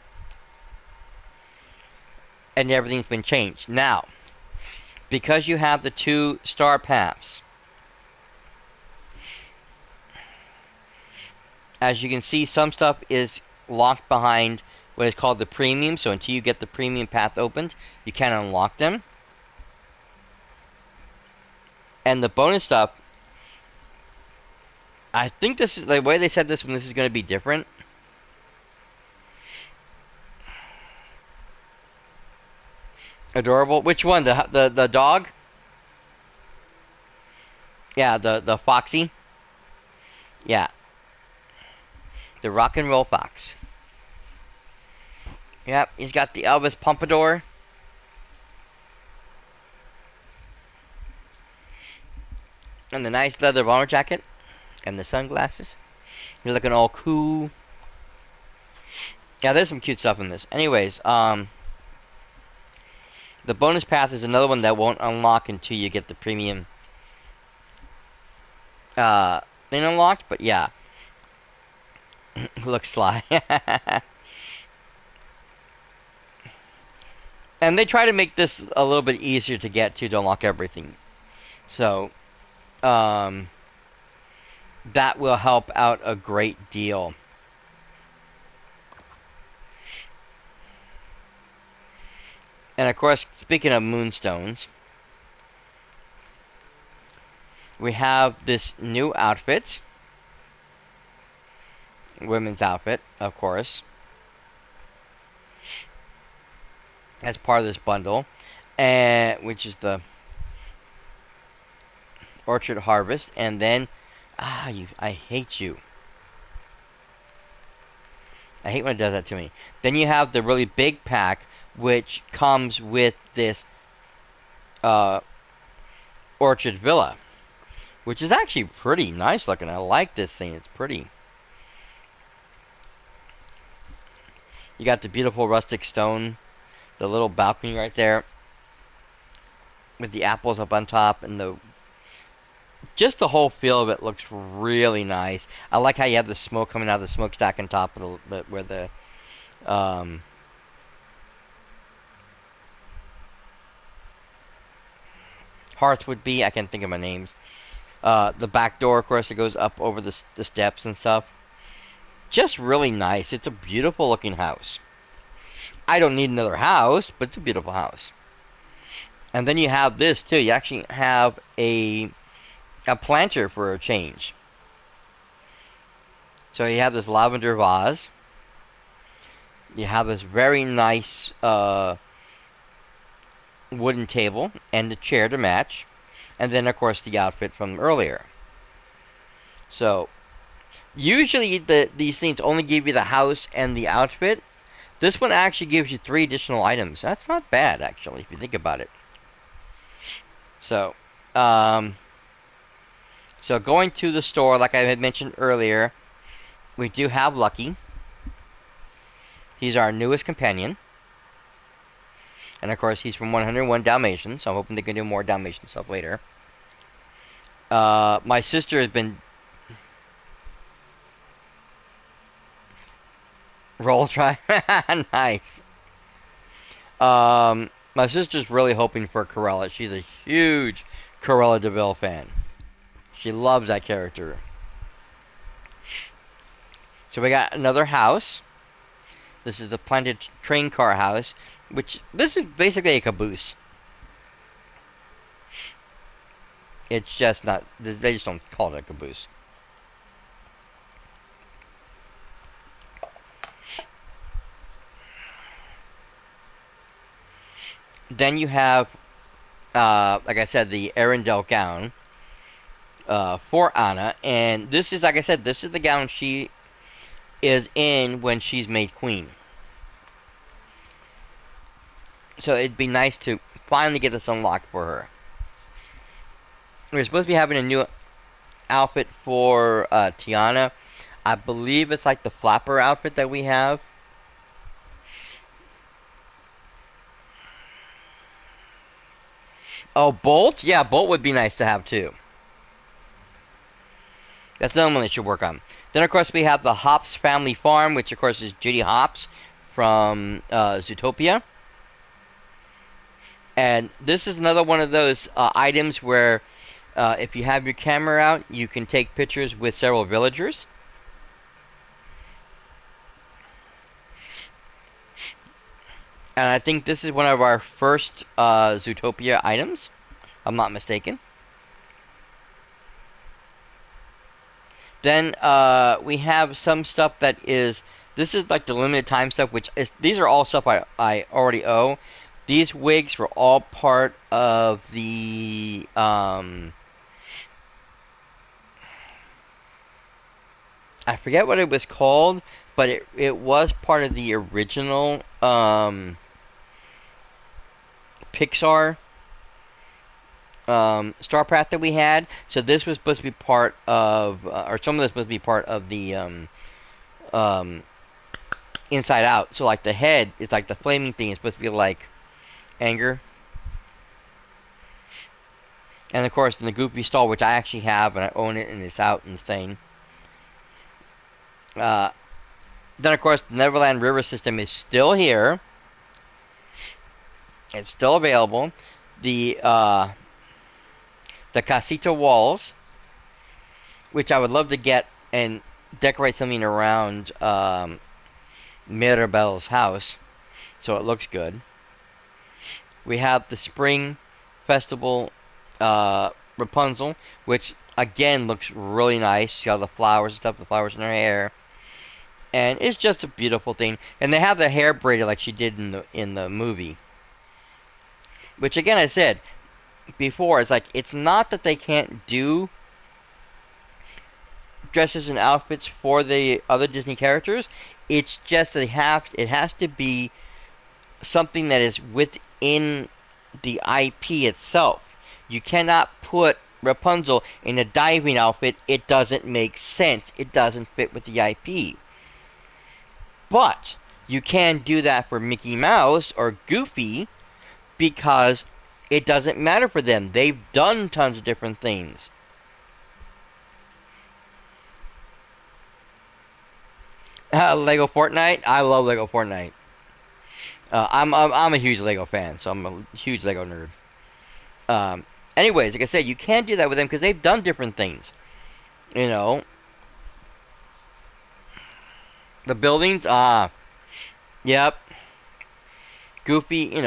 And everything's been changed. Now, because you have the 2 star paths, as you can see, some stuff is locked behind what is called the premium. So until you get the premium path opened, you can't unlock them. And the bonus stuff, I think this is the way they said this one. This is going to be different. Adorable. Which one? The dog? Yeah, the Foxy. Yeah, the rock and roll fox. Yep, he's got the Elvis Pompadour. And the nice leather bomber jacket. And the sunglasses. You're looking all cool. Yeah, there's some cute stuff in this. Anyways, the bonus path is another one that won't unlock until you get the premium thing unlocked, but yeah. Looks sly. And they try to make this a little bit easier to get to unlock everything. So, that will help out a great deal. And of course, speaking of moonstones, we have this new outfit. Women's outfit, of course. As part of this bundle. And which is the Orchard Harvest. And then I hate you. I hate when it does that to me. Then you have the really big pack, which comes with this Orchard Villa, which is actually pretty nice looking. I like this thing. It's pretty. You got the beautiful rustic stone, the little balcony right there, with the apples up on top, and just the whole feel of it looks really nice. I like how you have the smoke coming out of the smokestack on top of where the hearth would be. I can't think of my names. The back door, of course, it goes up over the steps and stuff. Just really nice. It's a beautiful looking house. I don't need another house, but it's a beautiful house. And then you have this too. You actually have a planter for a change. So you have this lavender vase. You have this very nice wooden table and the chair to match. And then, of course, the outfit from earlier. So, usually these things only give you the house and the outfit. This one actually gives you 3 additional items. That's not bad, actually, if you think about it. So, going to the store, like I had mentioned earlier, we do have Lucky. He's our newest companion. And, of course, he's from 101 Dalmatians, so I'm hoping they can do more Dalmatian stuff later. My sister has been... Roll try? Nice. My sister's really hoping for Corella. She's a huge Cruella de Vil fan. She loves that character. So we got another house. This is the planted train car house, which this is basically a caboose. It's just not, they just don't call it a caboose. Then you have, like I said, the Arendelle gown for Anna. And this is, like I said, this is the gown she is in when she's made queen. So it'd be nice to finally get this unlocked for her. We're supposed to be having a new outfit for Tiana. I believe it's like the flapper outfit that we have. Oh, Bolt? Yeah, Bolt would be nice to have too. That's another one they should work on. Then, of course, we have the Hops Family Farm, which, of course, is Judy Hopps from Zootopia. And this is another one of those items where if you have your camera out, you can take pictures with several villagers. And I think this is one of our first Zootopia items, if I'm not mistaken. Then we have some stuff that is, this is like the limited time stuff, which is, these are all stuff I already owe. These wigs were all part of the, I forget what it was called, but it was part of the original Pixar Star Path that we had. So this was supposed to be part of, or some of this was supposed to be part of the um, Inside Out. So like the head is like the flaming thing is supposed to be like anger. And of course, in the Goofy stall, which I actually have and I own it and it's out and staying. Then of course, the Neverland River system is still here. It's still available. The casita walls, which I would love to get and decorate something around Mirabel's house so it looks good. We have the Spring Festival Rapunzel, which again looks really nice. She got the flowers and stuff, the flowers in her hair. And it's just a beautiful thing. And they have the hair braided like she did in the movie. Which again, I said before, it's like it's not that they can't do dresses and outfits for the other Disney characters. It's just that it has to be something that is within the IP itself. You cannot put Rapunzel in a diving outfit. It doesn't make sense. It doesn't fit with the IP. But you can do that for Mickey Mouse or Goofy because it doesn't matter for them. They've done tons of different things. Lego Fortnite. I love Lego Fortnite. I'm a huge Lego fan, so I'm a huge Lego nerd. Anyways, like I said, you can't do that with them because they've done different things. You know, the buildings. Yep. Goofy.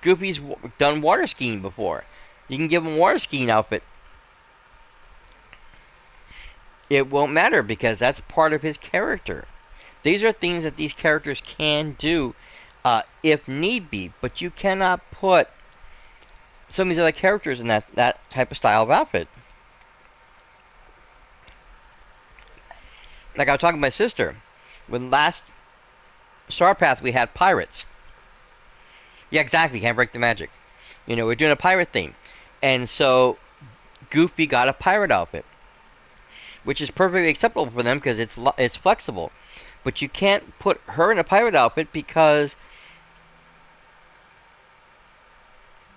Goofy's done water skiing before. You can give him a water skiing outfit. It won't matter because that's part of his character. These are things that these characters can do if need be, but you cannot put some of these other characters in that type of style of outfit. Like I was talking to my sister. When last Star Path we had pirates. Yeah, exactly. Can't break the magic. We're doing a pirate theme. And so Goofy got a pirate outfit, which is perfectly acceptable for them because it's flexible. But you can't put her in a pirate outfit because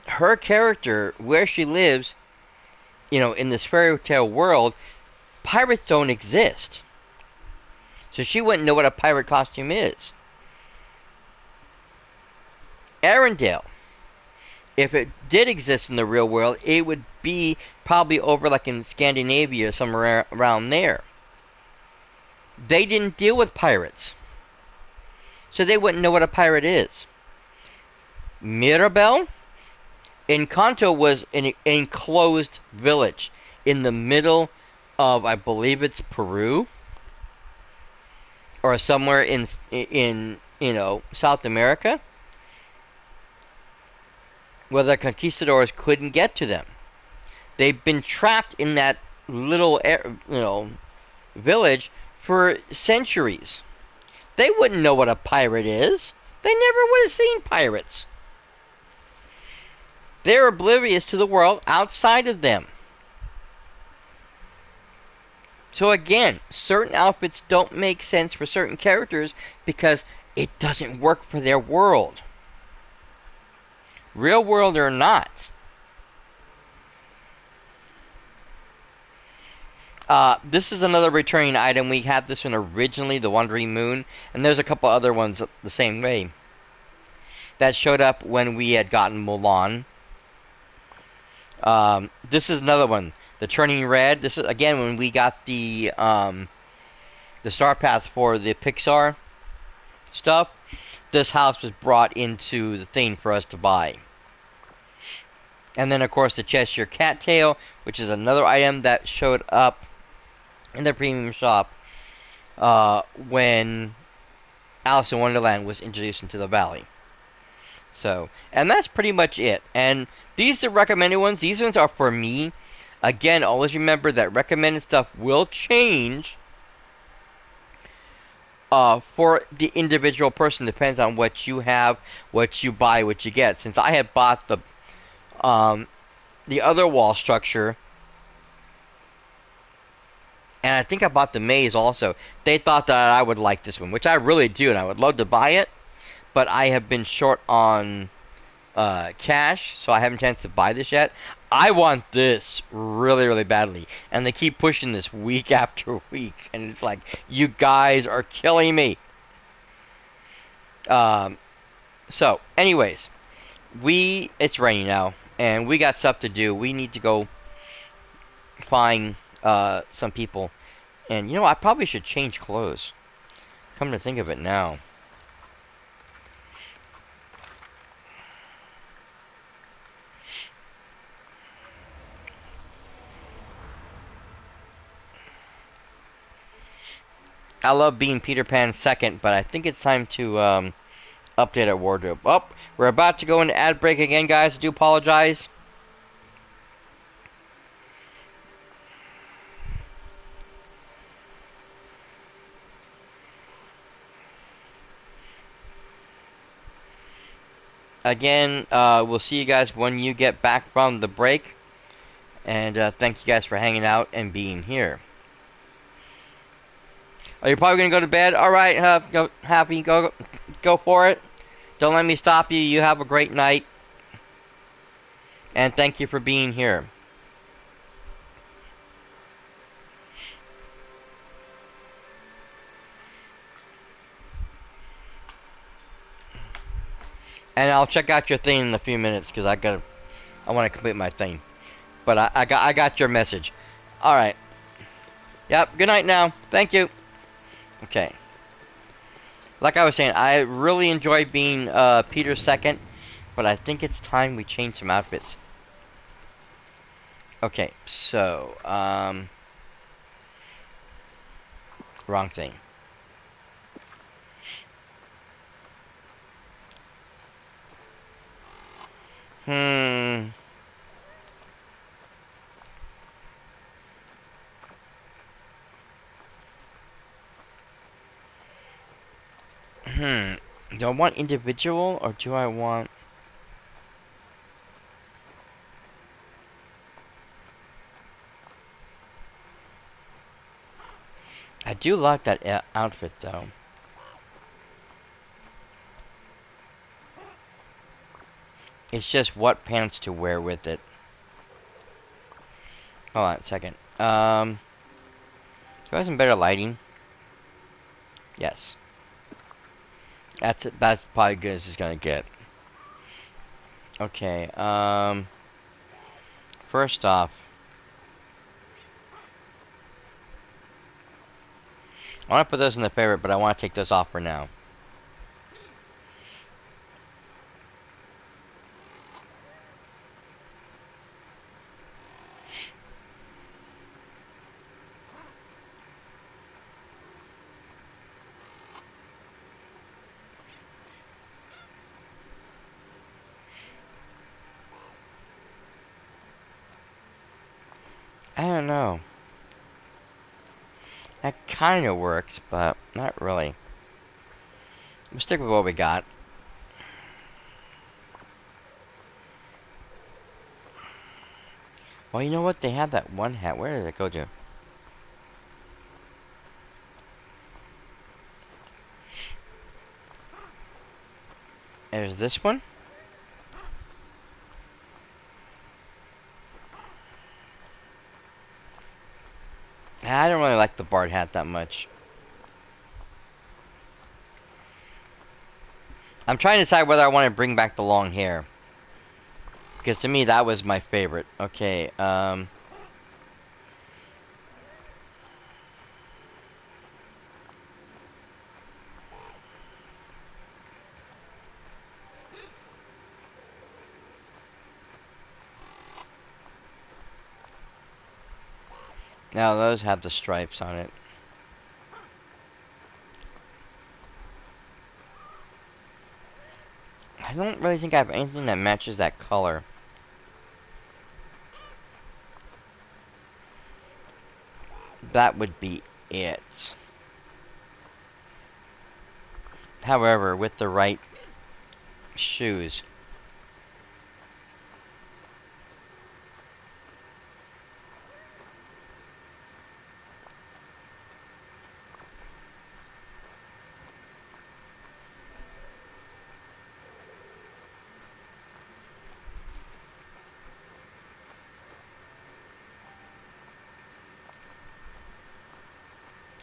her character, where she lives, in this fairy tale world, pirates don't exist. So she wouldn't know what a pirate costume is. Arendelle, if it did exist in the real world, it would be probably over like in Scandinavia or somewhere around there. They didn't deal with pirates. So they wouldn't know what a pirate is. Mirabel, Encanto was an enclosed village in the middle of, I believe it's Peru, or somewhere in South America, where the conquistadors couldn't get to them. They've been trapped in that little village for centuries. They wouldn't know what a pirate is. They never would have seen pirates. They're oblivious to the world outside of them. So again, certain outfits don't make sense for certain characters because it doesn't work for their world. Real world or not. This is another returning item. We had this one originally, the Wandering Moon, and there's a couple other ones the same way. that showed up when we had gotten Mulan. This is another one. The Turning Red. This is again when we got the Star Path for the Pixar stuff. This house was brought into the thing for us to buy. And then, of course, the Cheshire Cattail, which is another item that showed up in the premium shop when Alice in Wonderland was introduced into the valley. So, and that's pretty much it. And these are recommended ones. These ones are for me. Again, always remember that recommended stuff will change for the individual person. Depends on what you have, what you buy, what you get. Since I had bought the other wall structure, and I think I bought the maze also, they thought that I would like this one, which I really do, and I would love to buy it, but I have been short on cash, so I haven't had a chance to buy this yet. I want this really, really badly, and they keep pushing this week after week, and it's like, you guys are killing me. So, anyways, it's raining now, and we got stuff to do. We need to go find some people, and you know, I probably should change clothes. Come to think of it now. I love being Peter Pan second, but I think it's time to update our wardrobe. Oh, we're about to go into ad break again, guys. I do apologize. Again, we'll see you guys when you get back from the break. And thank you guys for hanging out and being here. Are you probably gonna go to bed? All right, go happy, go for it. Don't let me stop you. You have a great night, and thank you for being here. And I'll check out your thing in a few minutes because I want to complete my thing. But I got your message. All right. Yep. Good night now. Thank you. Okay. Like I was saying, I really enjoy being Peter second, but I think it's time we change some outfits. Okay. So wrong thing. Hmm. Do I want individual or do I want... I do like that outfit though. It's just what pants to wear with it. Hold on a second. Do I have some better lighting? Yes. That's probably good as it's gonna get. Okay, first off, I want to put those in the favorite, but I want to take those off for now. I don't know. That kind of works, but not really. We'll stick with what we got. Well, you know what? They have that one hat. Where did it go to? There's this one. I don't really like the Bard hat that much. I'm trying to decide whether I want to bring back the long hair. Because to me, that was my favorite. Okay, now those have the stripes on it. I don't really think I have anything that matches that color. That would be it. However, with the right shoes.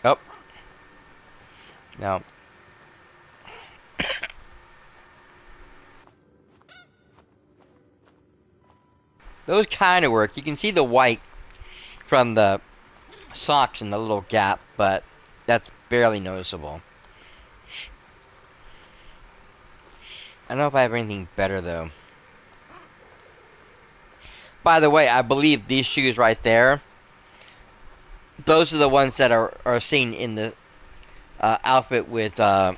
Oh, no. Those kind of work. You can see the white from the socks in the little gap, but that's barely noticeable. I don't know if I have anything better, though. By the way, I believe these shoes right there, those are the ones that are seen in the outfit with the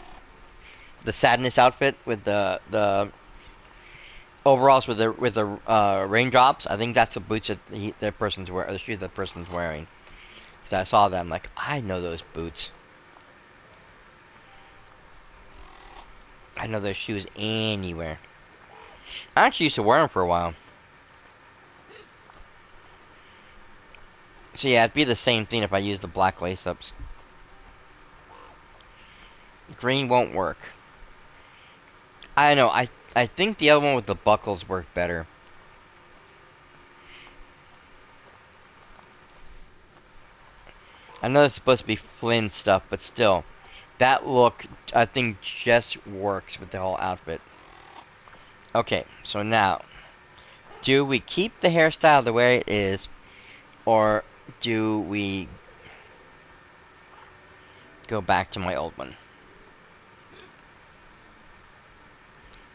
sadness outfit with the overalls with the raindrops. I think that's the boots that the person's wearing, the shoes that person's wearing. Because I saw them, like, I know those boots. I know those shoes anywhere. I actually used to wear them for a while. So yeah, it'd be the same thing if I used the black lace-ups. Green won't work. I know, I think the other one with the buckles worked better. I know it's supposed to be Flynn stuff, but still. That look, I think, just works with the whole outfit. Okay, so now, do we keep the hairstyle the way it is, or do we go back to my old one?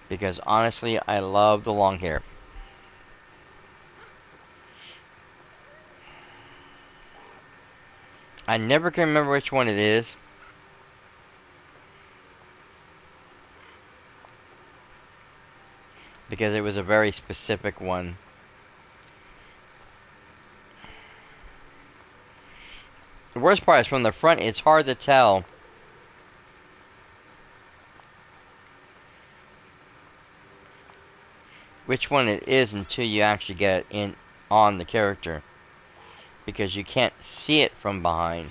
Because honestly, I love the long hair. I never can remember which one it is. Because it was a very specific one. The worst part is from the front, it's hard to tell which one it is until you actually get it in on the character. Because you can't see it from behind.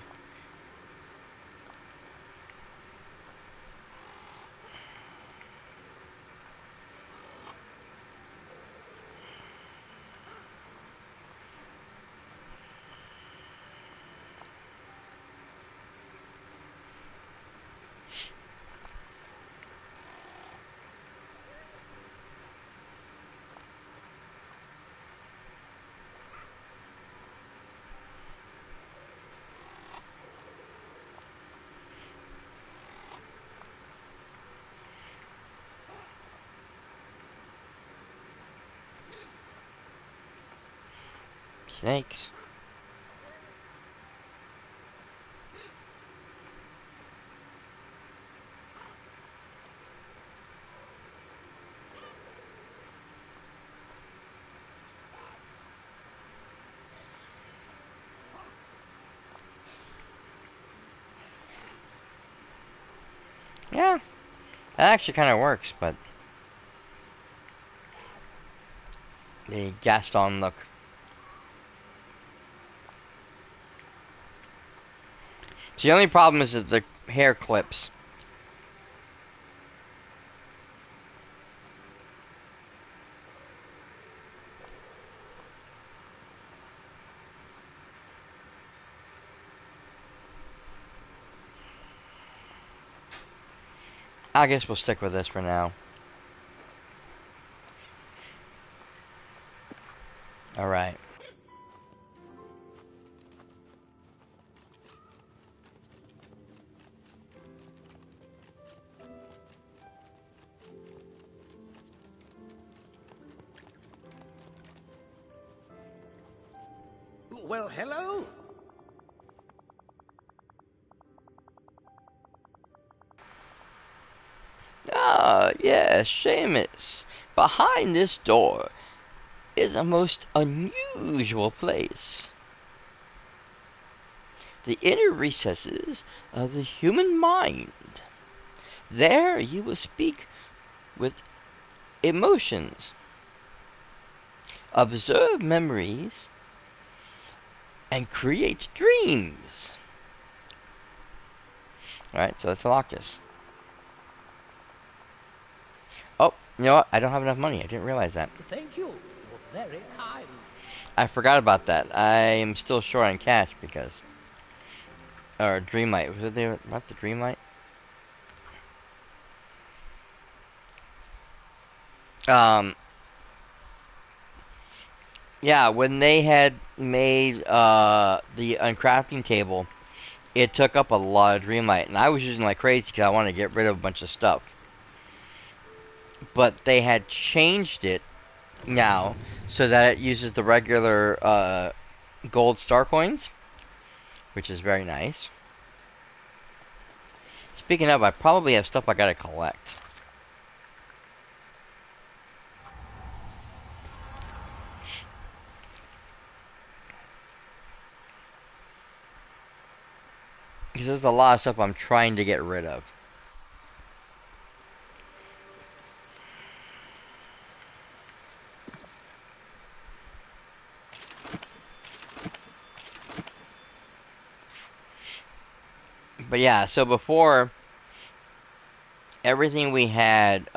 Snakes. Yeah, that actually kind of works, but the Gaston look. So the only problem is that the hair clips. I guess we'll stick with this for now. Alright. Well, hello? Ah, yes, Seamus. Behind this door is a most unusual place. The inner recesses of the human mind. There you will speak with emotions, observe memories, and create dreams. Alright, so let's unlock this. Oh, you know what? I don't have enough money. I didn't realize that. Thank you. You're very kind. I forgot about that. I am still short on cash because... Or Dreamlight. Was it there? What, the Dreamlight? Um... Yeah, when they had made the uncrafting table, it took up a lot of Dreamlight, and I was using like crazy because I wanted to get rid of a bunch of stuff. But they had changed it now so that it uses the regular gold star coins, which is very nice. Speaking of, I probably have stuff I gotta collect. Because there's a lot of stuff I'm trying to get rid of. But yeah, so before, everything we had,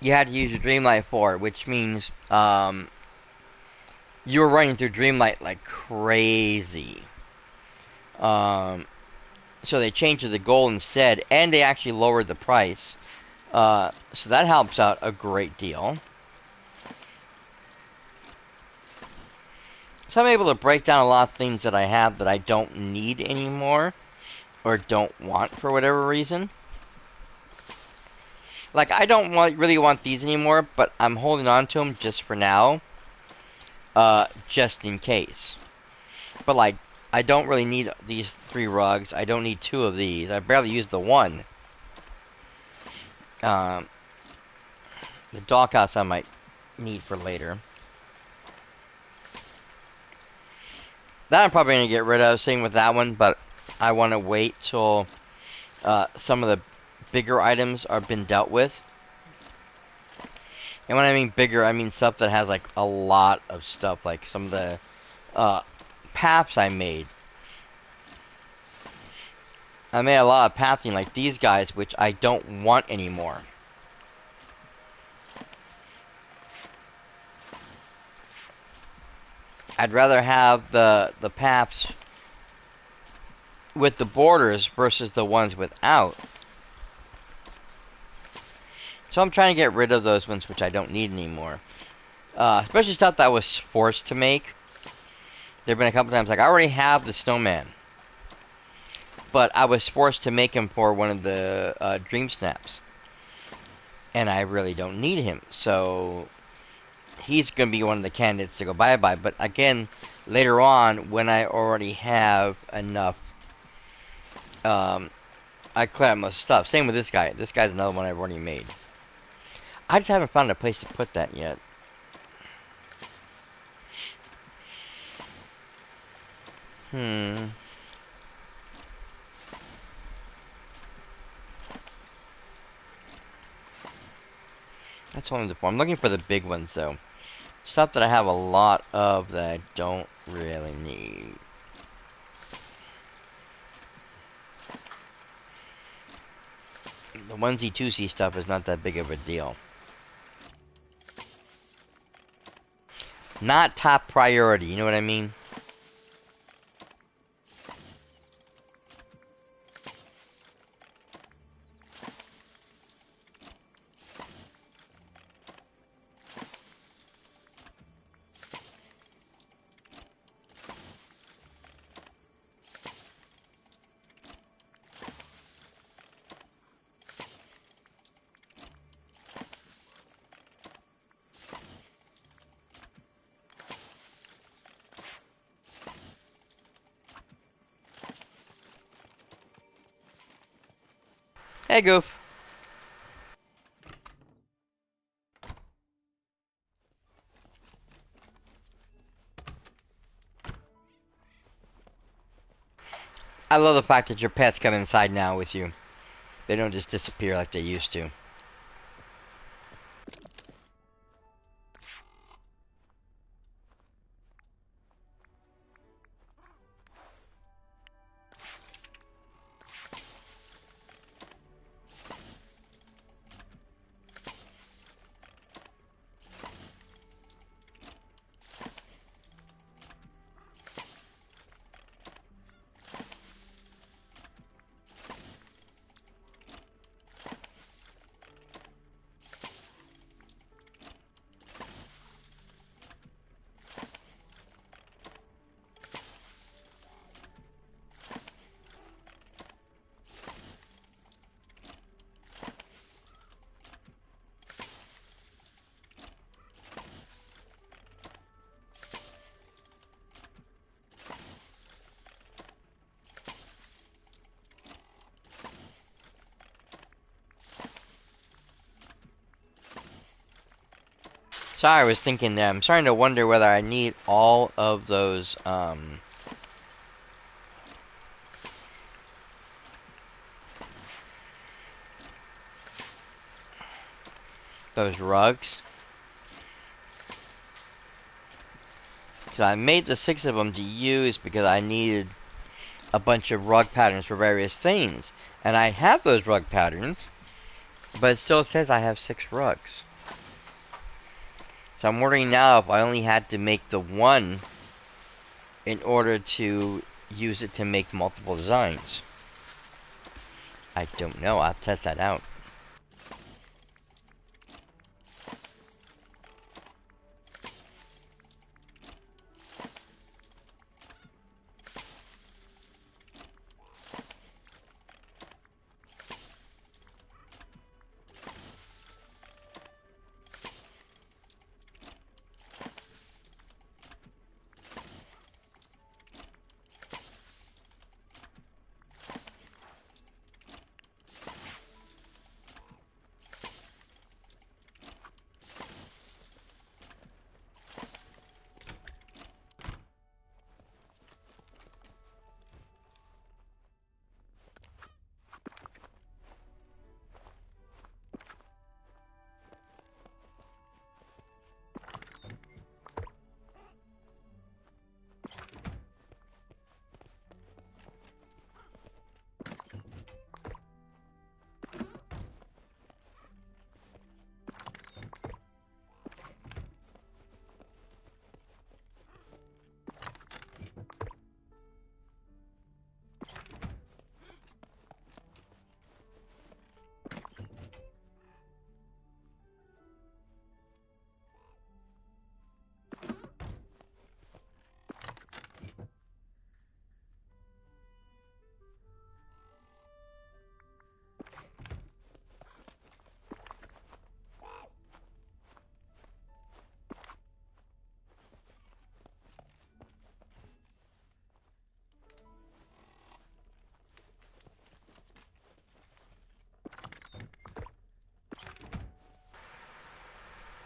you had to use your Dreamlight for, which means, you were running through Dreamlight like crazy. Um, so they changed it to gold instead, and they actually lowered the price. So that helps out a great deal. So I'm able to break down a lot of things that I have that I don't need anymore, or don't want for whatever reason. Like, I don't really want these anymore, but I'm holding on to them just for now. Just in case. But, like, I don't really need these 3 rugs. I don't need 2 of these. I barely use the 1. The doghouse I might need for later. That I'm probably going to get rid of, same with that one, but I want to wait till some of the bigger items are been dealt with. And when I mean bigger, I mean stuff that has like a lot of stuff, like some of the paths I made. I made a lot of pathing like these guys, which I don't want anymore. I'd rather have the paths with the borders versus the ones without. So I'm trying to get rid of those ones which I don't need anymore. Especially stuff that I was forced to make. There have been a couple times, like, I already have the snowman. But I was forced to make him for one of the Dream Snaps. And I really don't need him. So he's going to be one of the candidates to go bye-bye. But again, later on, when I already have enough, I clear out most stuff. Same with this guy. This guy's another one I've already made. I just haven't found a place to put that yet. That's one of the. I'm looking for the big ones though. Stuff that I have a lot of that I don't really need. The onesie-twosie stuff is not that big of a deal. Not top priority, you know what I mean? Hey, Goof. I love the fact that your pets come inside now with you. They don't just disappear like they used to. Sorry, I was thinking that. I'm starting to wonder whether I need all of those rugs. Because I made the 6 of them to use because I needed a bunch of rug patterns for various things. And I have those rug patterns, but it still says I have 6 rugs. So I'm wondering now if I only had to make the one in order to use it to make multiple designs. I don't know. I'll test that out.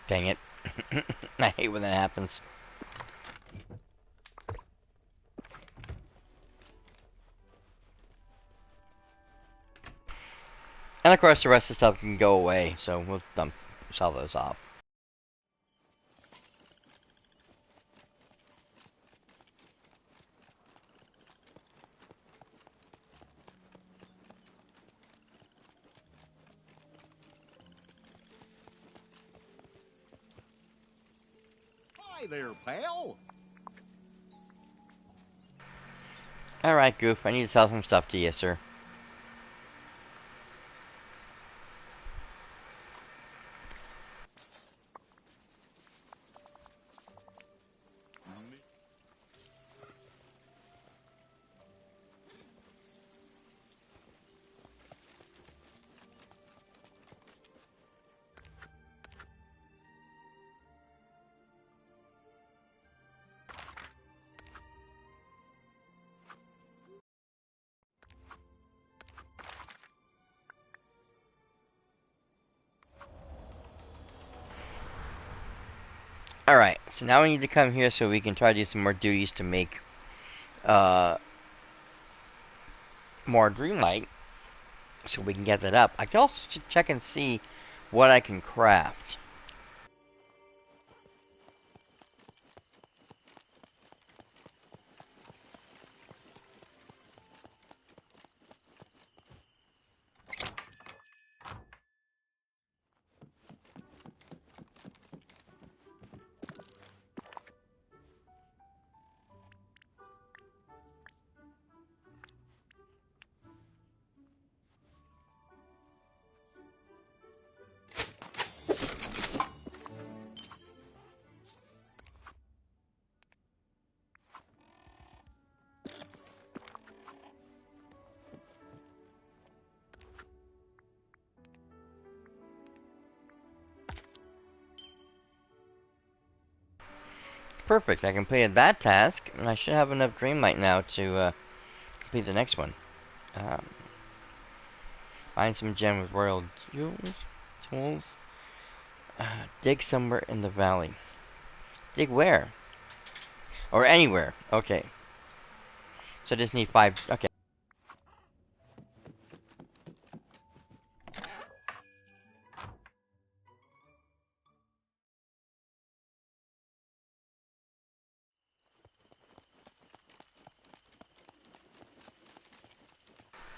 Dang it. I hate when that happens. And of course the rest of the stuff can go away, so we'll sell those off. Hi there, pal. Alright, Goof, I need to sell some stuff to you, sir. Alright, so now we need to come here so we can try to do some more duties to make uh, more Dreamlight, so we can get that up. I can also check and see what I can craft. Perfect, I completed that task, and I should have enough Dreamlight now to complete the next one. Um, find some gem with royal jewels. Dig somewhere in the valley. Dig where? Or anywhere. Okay. So I just need 5. Okay.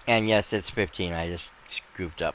And yes, it's 15. I just goofed up.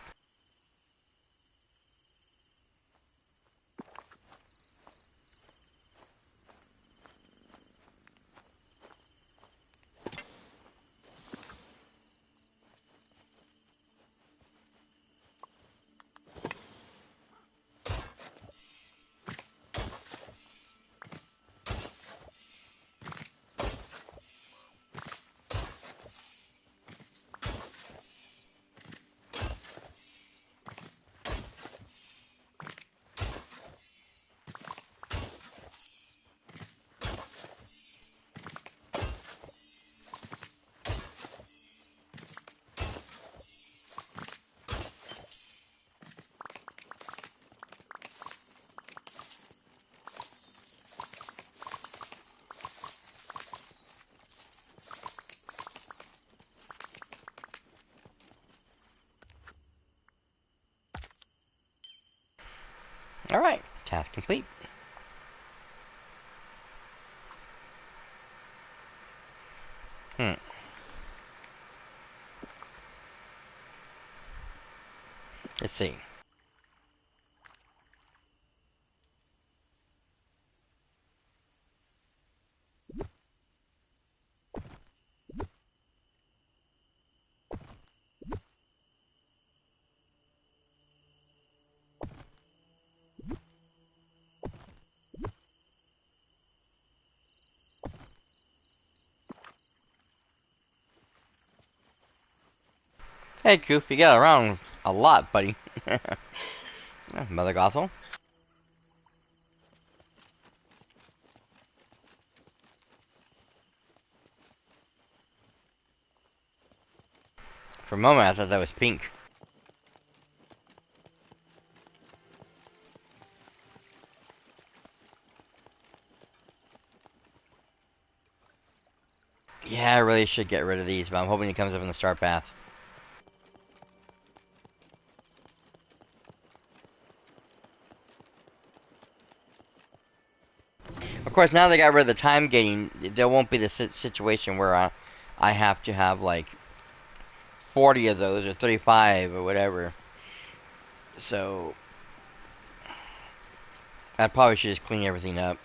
Alright, task complete. Hmm. Let's see. Hey, Goof, you got around a lot, buddy. Mother Gothel. For a moment, I thought that was pink. Yeah, I really should get rid of these, but I'm hoping he comes up in the start path. Of course, now they got rid of the time gating, there won't be the situation where I have to have like 40 of those or 35 or whatever. So I probably should just clean everything up.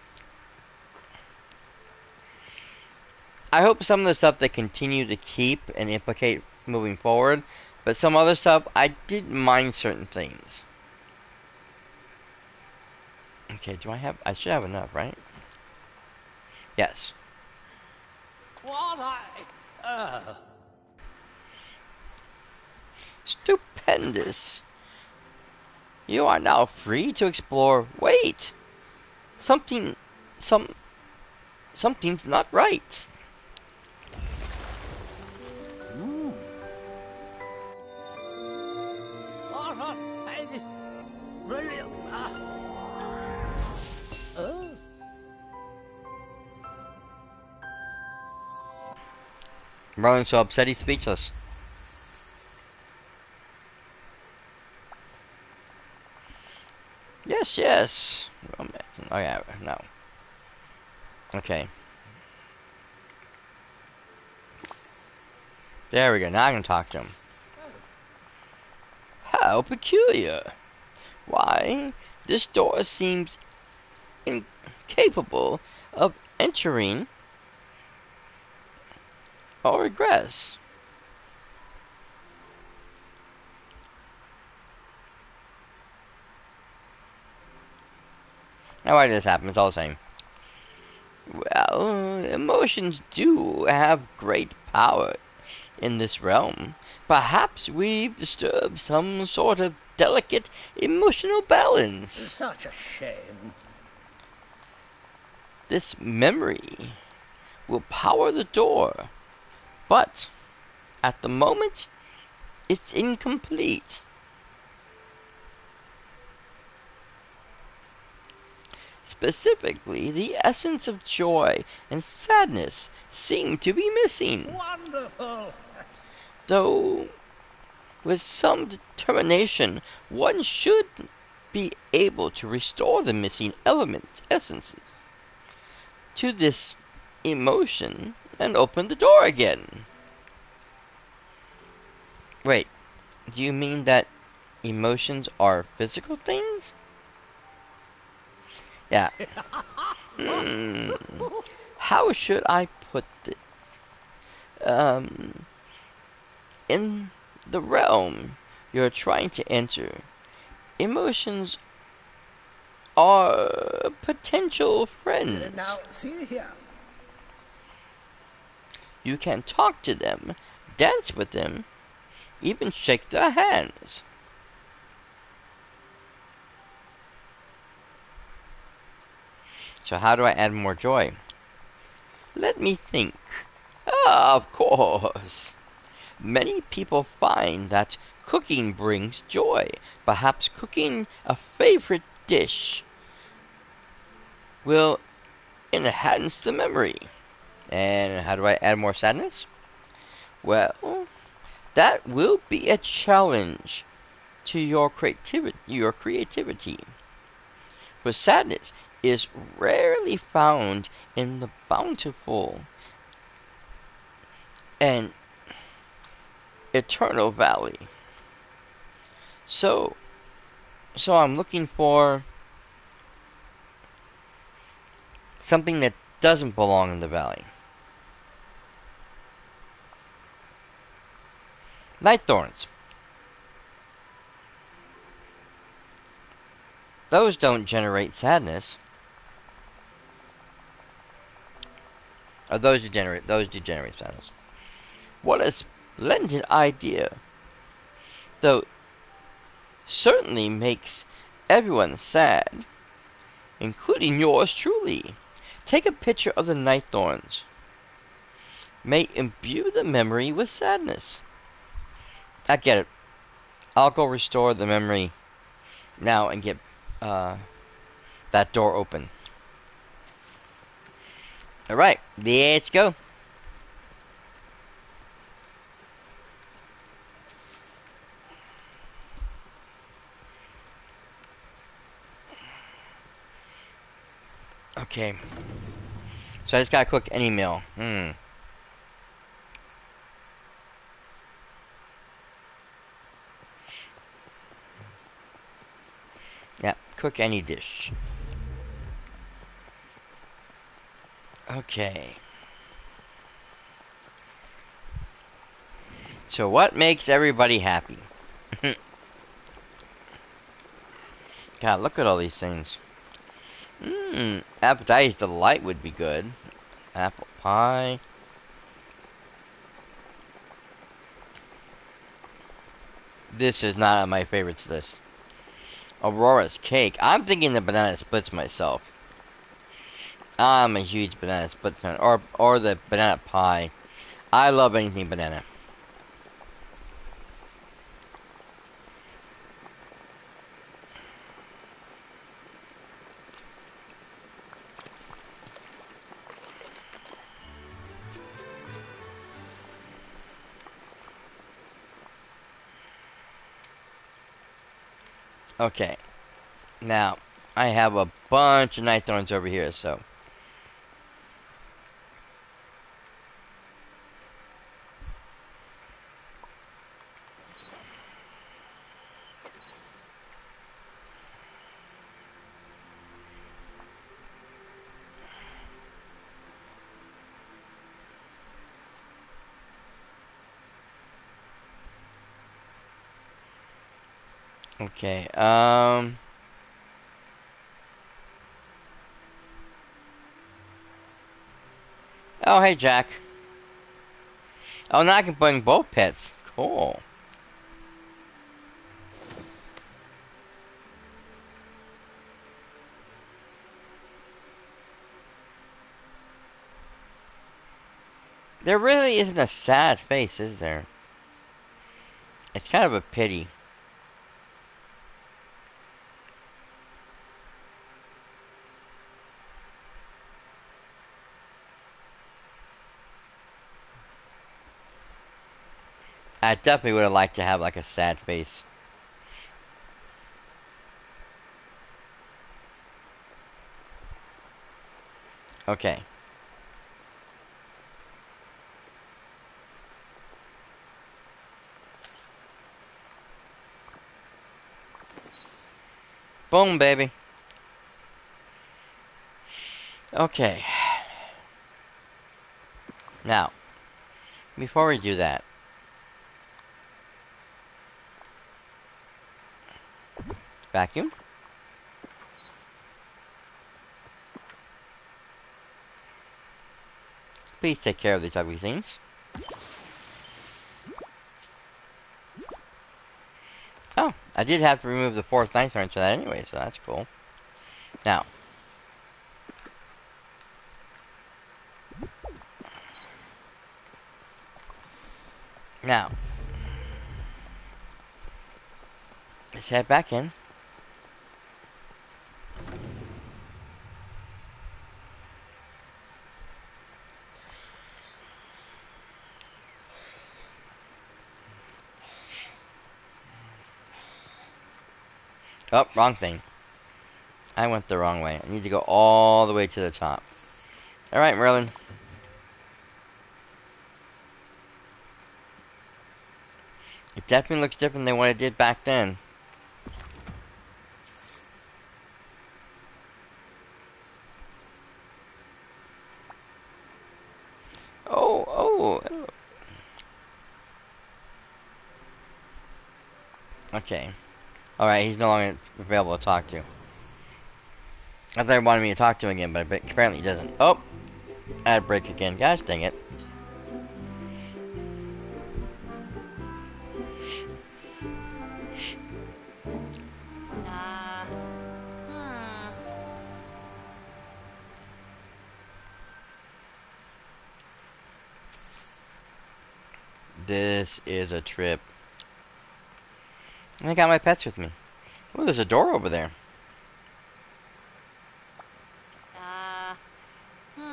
I hope some of the stuff they continue to keep and implicate moving forward, but some other stuff I didn't mind certain things. Okay, do I have? I should have enough, right? Yes. What Stupendous. You are now free to explore. Wait, something, some, something's not right. All right. Brilliant. Oh. Merlin's so upset he's speechless. Yes, yes. Oh yeah, no. Okay. There we go. Now I can talk to him. How peculiar. Why, this door seems incapable of entering or regress. Now why did this happen? It's all the same. Well, emotions do have great power in this realm. Perhaps we've disturbed some sort of delicate emotional balance. Such a shame. This memory will power the door, but at the moment, it's incomplete. Specifically, the essence of joy and sadness seem to be missing. Wonderful. Though, with some determination, one should be able to restore the missing essences, to this emotion and open the door again. Wait, do you mean that emotions are physical things? Yeah. Hmm. How should I put it? Um, in the realm you're trying to enter, emotions are potential friends. Now, see here. You can talk to them, dance with them, even shake their hands. So how do I add more joy? Let me think. Ah, of course. Many people find that cooking brings joy. Perhaps cooking a favorite dish will enhance the memory. And how do I add more sadness? Well, that will be a challenge to your creativity. But sadness is rarely found in the bountiful and eternal valley. So, so I'm looking for something that doesn't belong in the valley. Night thorns. Those don't generate sadness. Or those do generate sadness. What a splendid idea. Though certainly makes everyone sad, including yours truly. Take a picture of the night thorns. May imbue the memory with sadness. I get it. I'll go restore the memory now and get uh, that door open. Alright, let's go. Okay. So I just gotta cook any meal. Yeah, cook any dish. Okay. So what makes everybody happy? God, look at all these things. Appetizer delight would be good. Apple pie. This is not on my favorites list. Aurora's cake. I'm thinking the banana splits myself. I'm a huge banana split fan. Or the banana pie. I love anything banana. Okay. Now, I have a bunch of night thorns over here, so. Okay, oh, hey, Jack. Oh, now I can bring both pets. Cool. There really isn't a sad face, is there? It's kind of a pity. I definitely would have liked to have like a sad face. Okay. Boom, baby. Okay. Now, before we do that, vacuum. Please take care of these ugly things. Oh, I did have to remove the fourth night thorn for that anyway, so that's cool. Now. Now. Let's head back in. Oh, wrong thing. I went the wrong way. I need to go all the way to the top. Alright, Merlin. It definitely looks different than what it did back then. Oh. Okay. Alright, he's no longer available to talk to. I thought he wanted me to talk to him again, but apparently he doesn't. Oh! Ad break again. Gosh dang it. This is a trip. I got my pets with me. Oh, there's a door over there.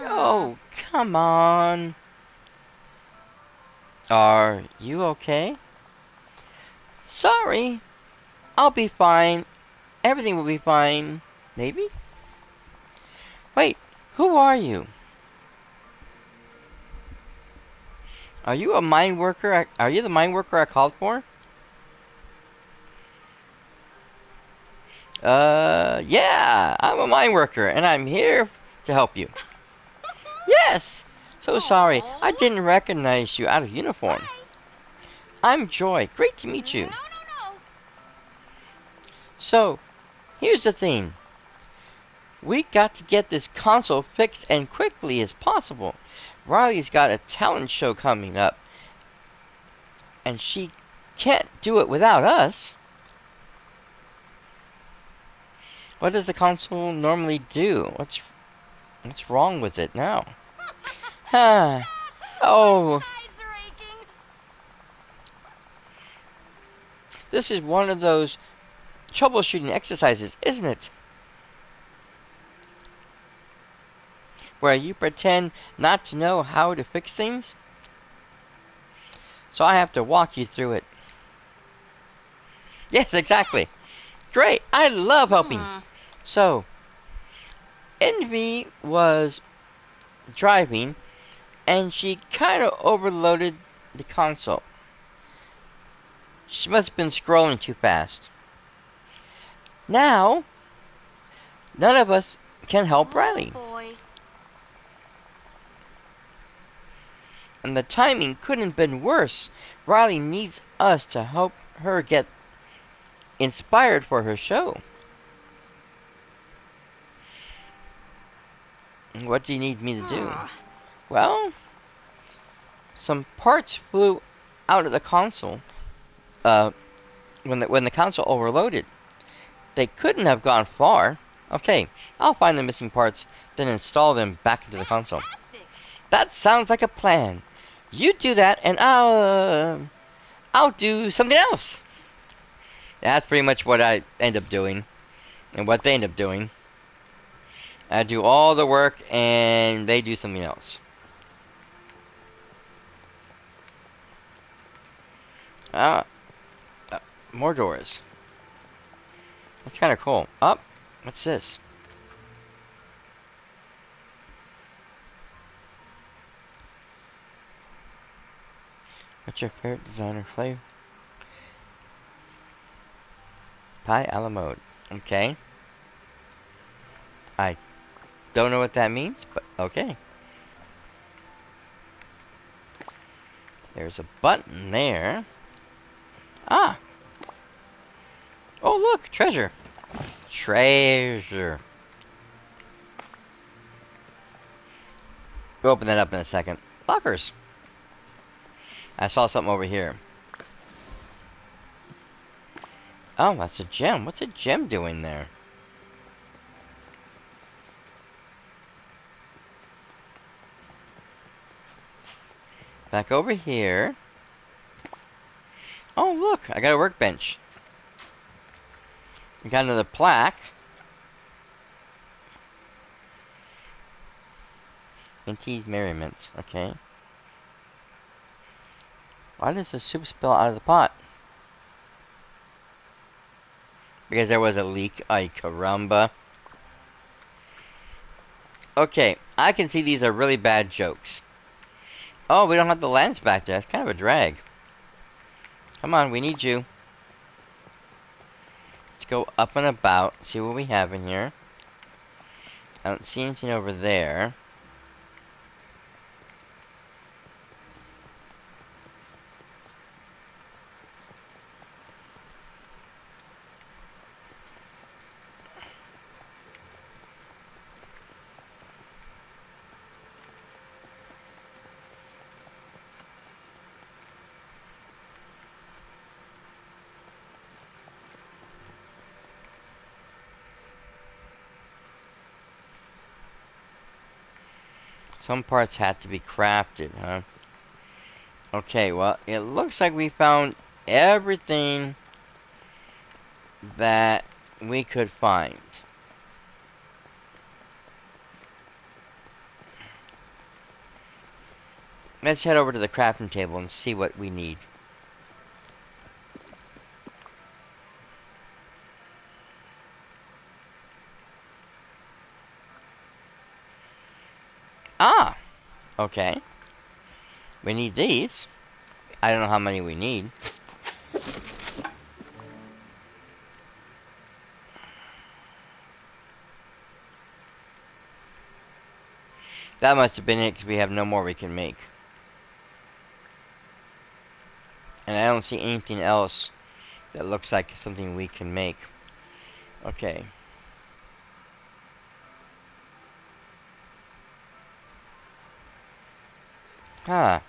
Oh, come on. Are you okay? Sorry. I'll be fine. Everything will be fine. Maybe? Wait, who are you? Are you a mine worker? Are you the mine worker I called for? Yeah, I'm a mine worker, and I'm here to help you. Yes! So sorry, I didn't recognize you out of uniform. I'm Joy. Great to meet you. No, no, no. So, here's the thing. We got to get this console fixed as quickly as possible. Riley's got a talent show coming up, and she can't do it without us. What does the console normally do? What's wrong with it now? Ah, oh, My sides are aching. this is one of those troubleshooting exercises, isn't it? Where you pretend not to know how to fix things? So I have to walk you through it. Yes, exactly. Yes. Great. I love helping. Hmm. So, Envy was driving and she kind of overloaded the console. She must have been scrolling too fast. Now, none of us can help Oh Riley. boy. And the timing couldn't have been worse. Riley needs us to help her get inspired for her show. What do you need me to do? Hmm. Well, some parts flew out of the console uh, when the console overloaded. They couldn't have gone far. Okay, I'll find the missing parts, then install them back into the console. Fantastic. That sounds like a plan. You do that, and I'll do something else. That's pretty much what I end up doing, and what they end up doing. I do all the work, and they do something else. Ah, more doors. That's kind of cool. Up. What's this? What's your favorite designer flavor? Pie a la mode. Okay. I don't know what that means, but okay. There's a button there. Ah! Oh, look! Treasure! Treasure! We'll open that up in a second. Lockers! I saw something over here. Oh, that's a gem. What's a gem doing there? Back over here. Oh, look! I got a workbench. We got another plaque. Minty's Merriments. Okay. Why does the soup spill out of the pot? Because there was a leak. Ay, caramba. Okay, I can see these are really bad jokes. Oh, we don't have the lens back there. That's kind of a drag. Come on, we need you. Let's go up and about, see what we have in here. I don't see anything over there. Some parts had to be crafted, huh? Okay, well, it looks like we found everything that we could find. Let's head over to the crafting table and see what we need. Ah! Okay. We need these. I don't know how many we need. That must have been it, because we have no more we can make. And I don't see anything else that looks like something we can make. Okay. Huh.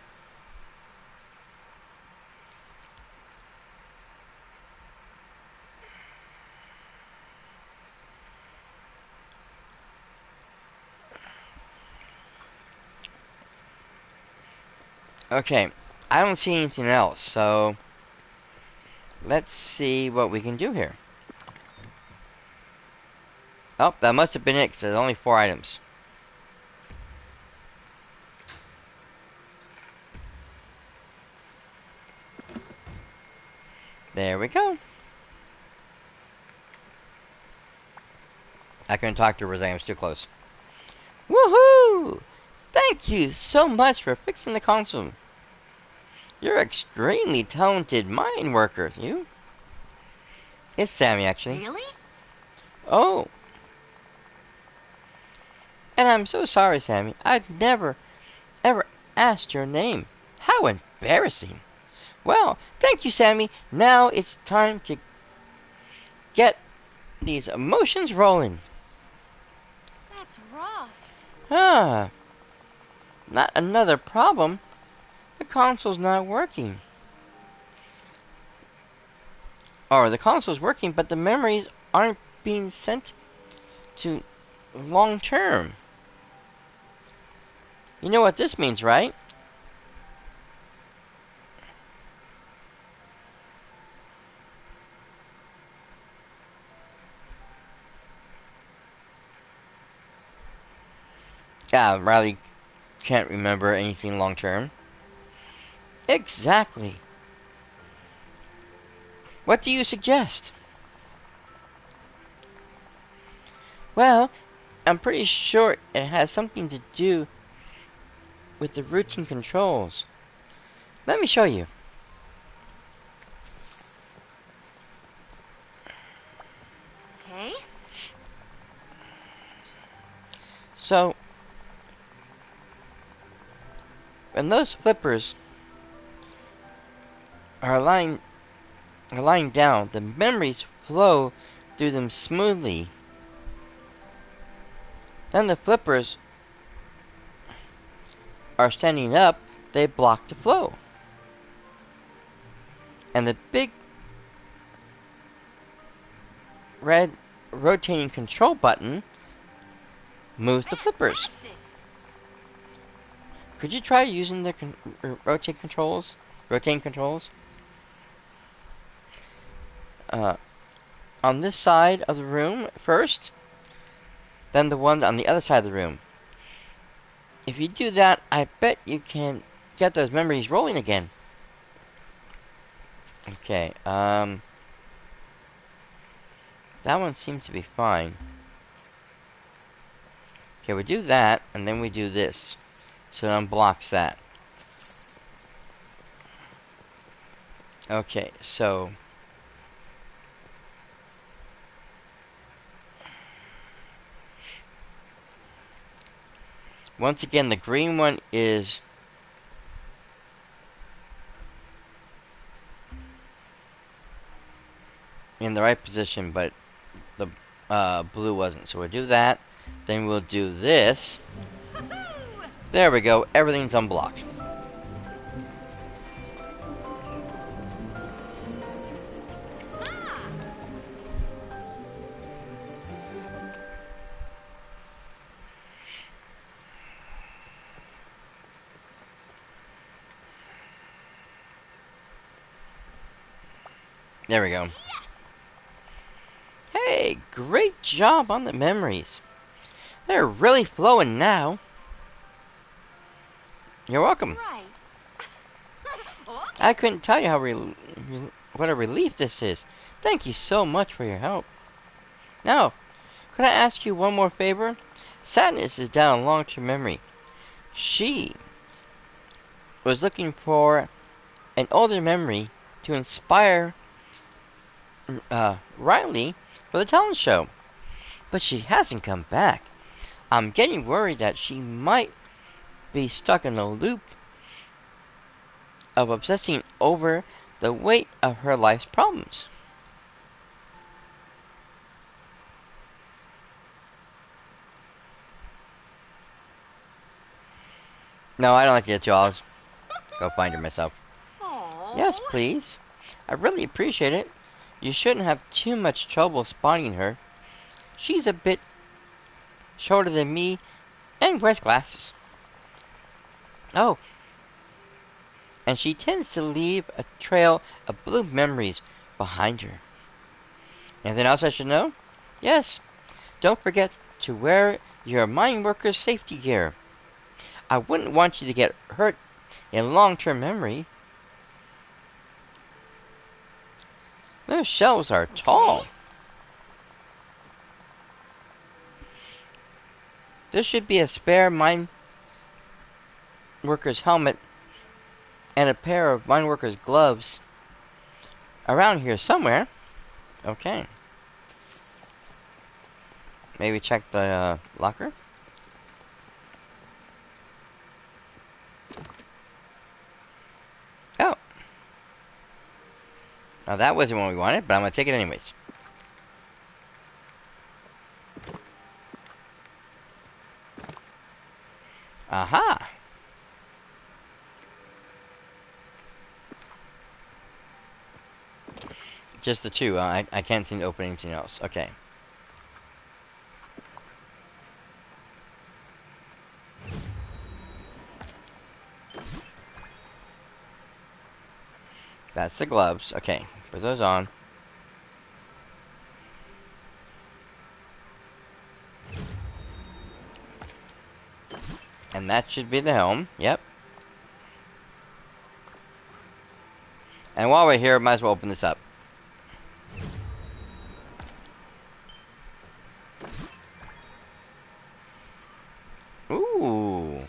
Okay. I don't see anything else, so let's see what we can do here. Oh, that must have been it, 'cause there's only 4 items. There we go. I couldn't talk to her as I was too close. Woohoo! Thank you so much for fixing the console. You're an extremely talented mine worker, you. It's Sammy, actually. Really? Oh. And I'm so sorry, Sammy. I'd never, ever asked your name. How embarrassing. Well, thank you, Sammy. Now it's time to get these emotions rolling. That's rough. Ah, not another problem. The console's not working. Or the console's working, but the memories aren't being sent to long term. You know what this means, right? Yeah, Riley can't remember anything long term. Exactly. What do you suggest? Well, I'm pretty sure it has something to do with the routine controls. Let me show you. Okay. So, when those flippers are lying down, the memories flow through them smoothly. Then the flippers are standing up, they block the flow. And the big red rotating control button moves the flippers. Fantastic. Could you try using the rotating controls? Uh, on this side of the room first, then the one on the other side of the room. If you do that, I bet you can get those memories rolling again. Okay, that one seems to be fine. Okay, we do that, and then we do this. So it unblocks that. Okay, so once again, the green one is in the right position, but the blue wasn't. So we'll do that. Then we'll do this. There we go. Everything's unblocked. There we go. Yes. Hey, great job on the memories. They're really flowing now. You're welcome. Right. Okay. I couldn't tell you how what a relief this is. Thank you so much for your help. Now, could I ask you one more favor? Sadness is down a long-term memory. She was looking for an older memory to inspire Riley for the talent show, but she hasn't come back. I'm getting worried that she might be stuck in a loop of obsessing over the weight of her life's problems. No, I don't like to get you. I'll just go find her myself. Yes, Aww. please. I really appreciate it. You shouldn't have too much trouble spotting her. She's a bit shorter than me and wears glasses. Oh, and she tends to leave a trail of blue memories behind her. Anything else I should know? Yes, don't forget to wear your mine worker's safety gear. I wouldn't want you to get hurt in long-term memory. Those shelves are Okay. tall. There should be a spare mine worker's helmet and a pair of mine worker's gloves around here somewhere. Okay. Maybe check the locker. Oh. Now that wasn't what we wanted, but I'm gonna take it anyways. Aha! Just the two. I can't seem to open anything else. Okay. That's the gloves. Okay. Put those on. And that should be the helm. Yep. And while we're here, might as well open this up. Ooh.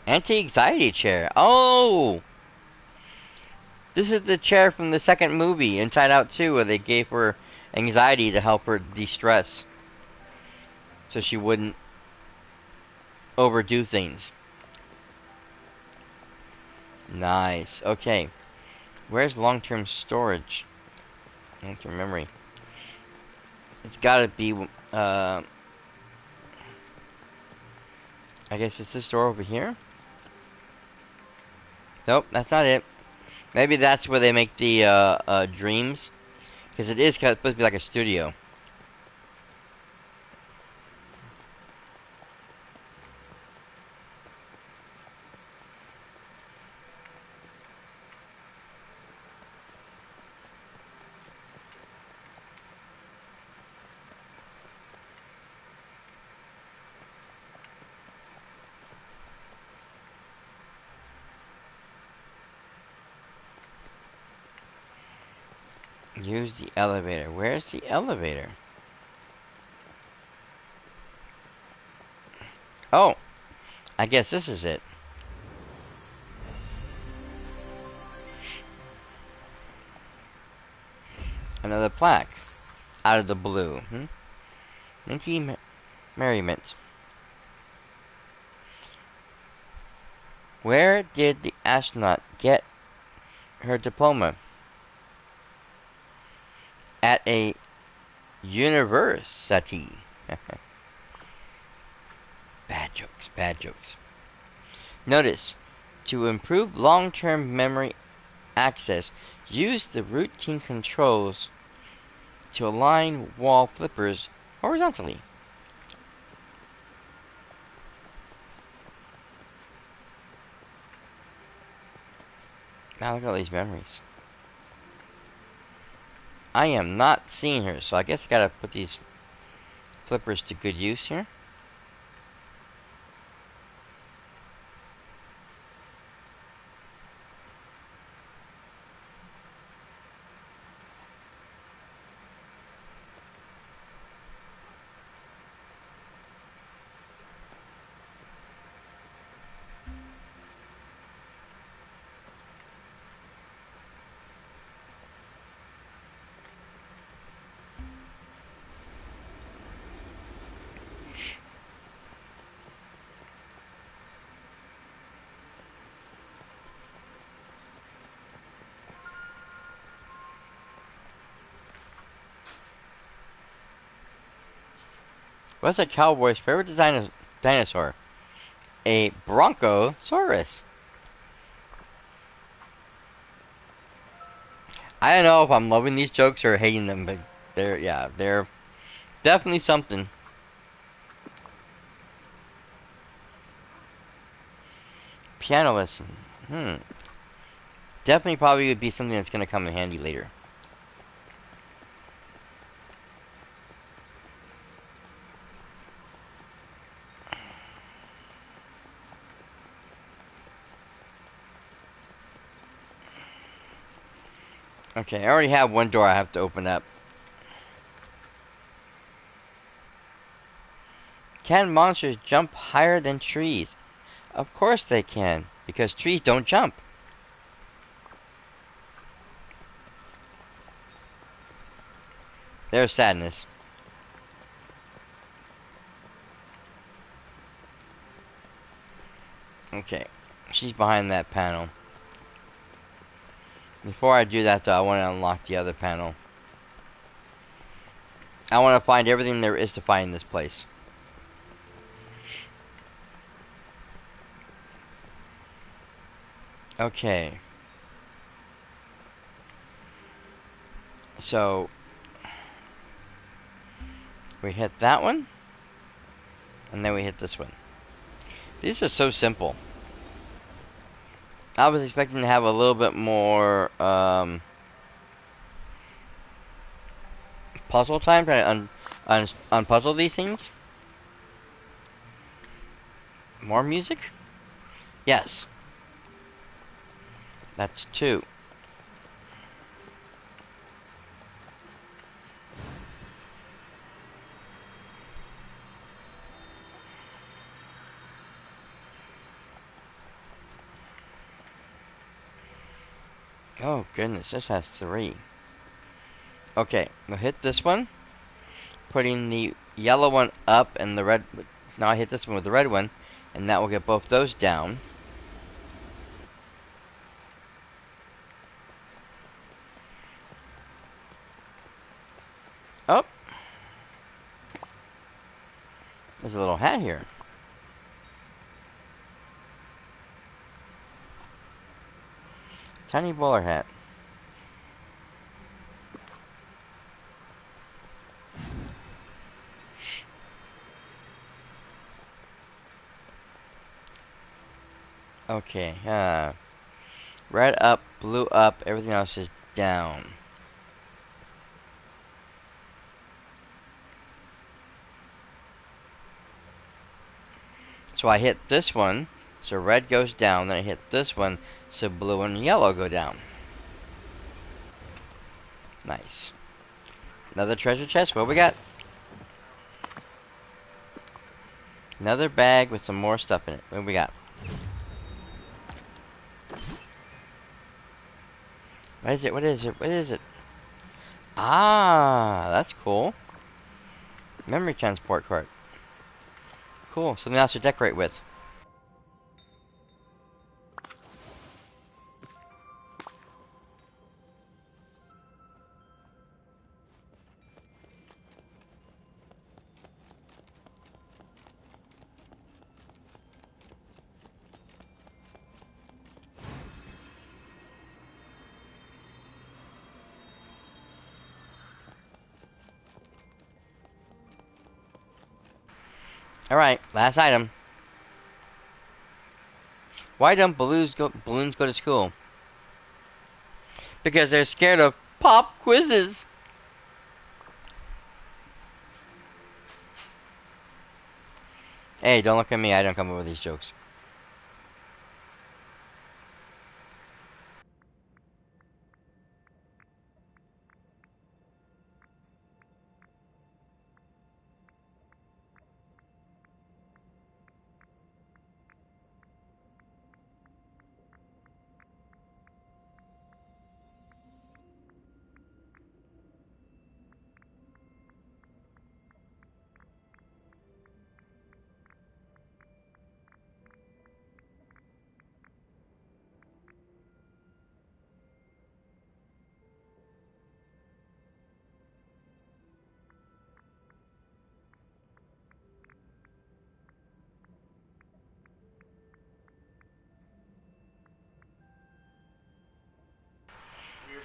Anti-anxiety chair. Oh! This is the chair from the second movie, Inside Out 2, where they gave her anxiety to help her de-stress. So she wouldn't overdo things. Nice. Okay. Where's long-term storage? Long-term memory. It's gotta be, I guess it's this door over here? Nope, that's not it. Maybe that's where they make the, dreams. Because it is supposed to be like a studio. Use the elevator. Where's the elevator? Oh, I guess this is it. Another plaque. Out of the blue. Minty Merriment. Where did the astronaut get her diploma? At a university. Bad jokes, bad jokes. Notice, to improve long-term memory access, use the routine controls to align wall flippers horizontally. Now look at all these memories. I am not seeing her, so I guess I gotta put these flippers to good use here. What's a cowboy's favorite dinosaur? A bronchosaurus. I don't know if I'm loving these jokes or hating them, but they're definitely something. Piano lesson. Definitely probably would be something that's gonna come in handy later. Okay, I already have one door I have to open up. Can monsters jump higher than trees? Of course they can, because trees don't jump. There's sadness. Okay, she's behind that panel. Before I do that, though, I want to unlock the other panel. I want to find everything there is to find in this place. Okay. So, we hit that one, and then we hit this one. These are so simple. I was expecting to have a little bit more puzzle time trying to unpuzzle these things. More music? Yes. That's two. Oh goodness, this has three. Okay, we'll hit this one. Putting the yellow one up and the red. Now I hit this one with the red one, and that will get both those down. Oh, there's a little hat here. Tiny bowler hat. Okay, red up, blue up, everything else is down. So I hit this one, so red goes down, then I hit this one, so blue and yellow go down. Nice. Another treasure chest, what we got? Another bag with some more stuff in it. What we got? What is it? What is it? What is it? Ah, that's cool. Memory transport card. Cool, something else to decorate with. Alright, last item. Why don't balloons go to school? Because they're scared of pop quizzes. Hey, don't look at me. I don't come up with these jokes.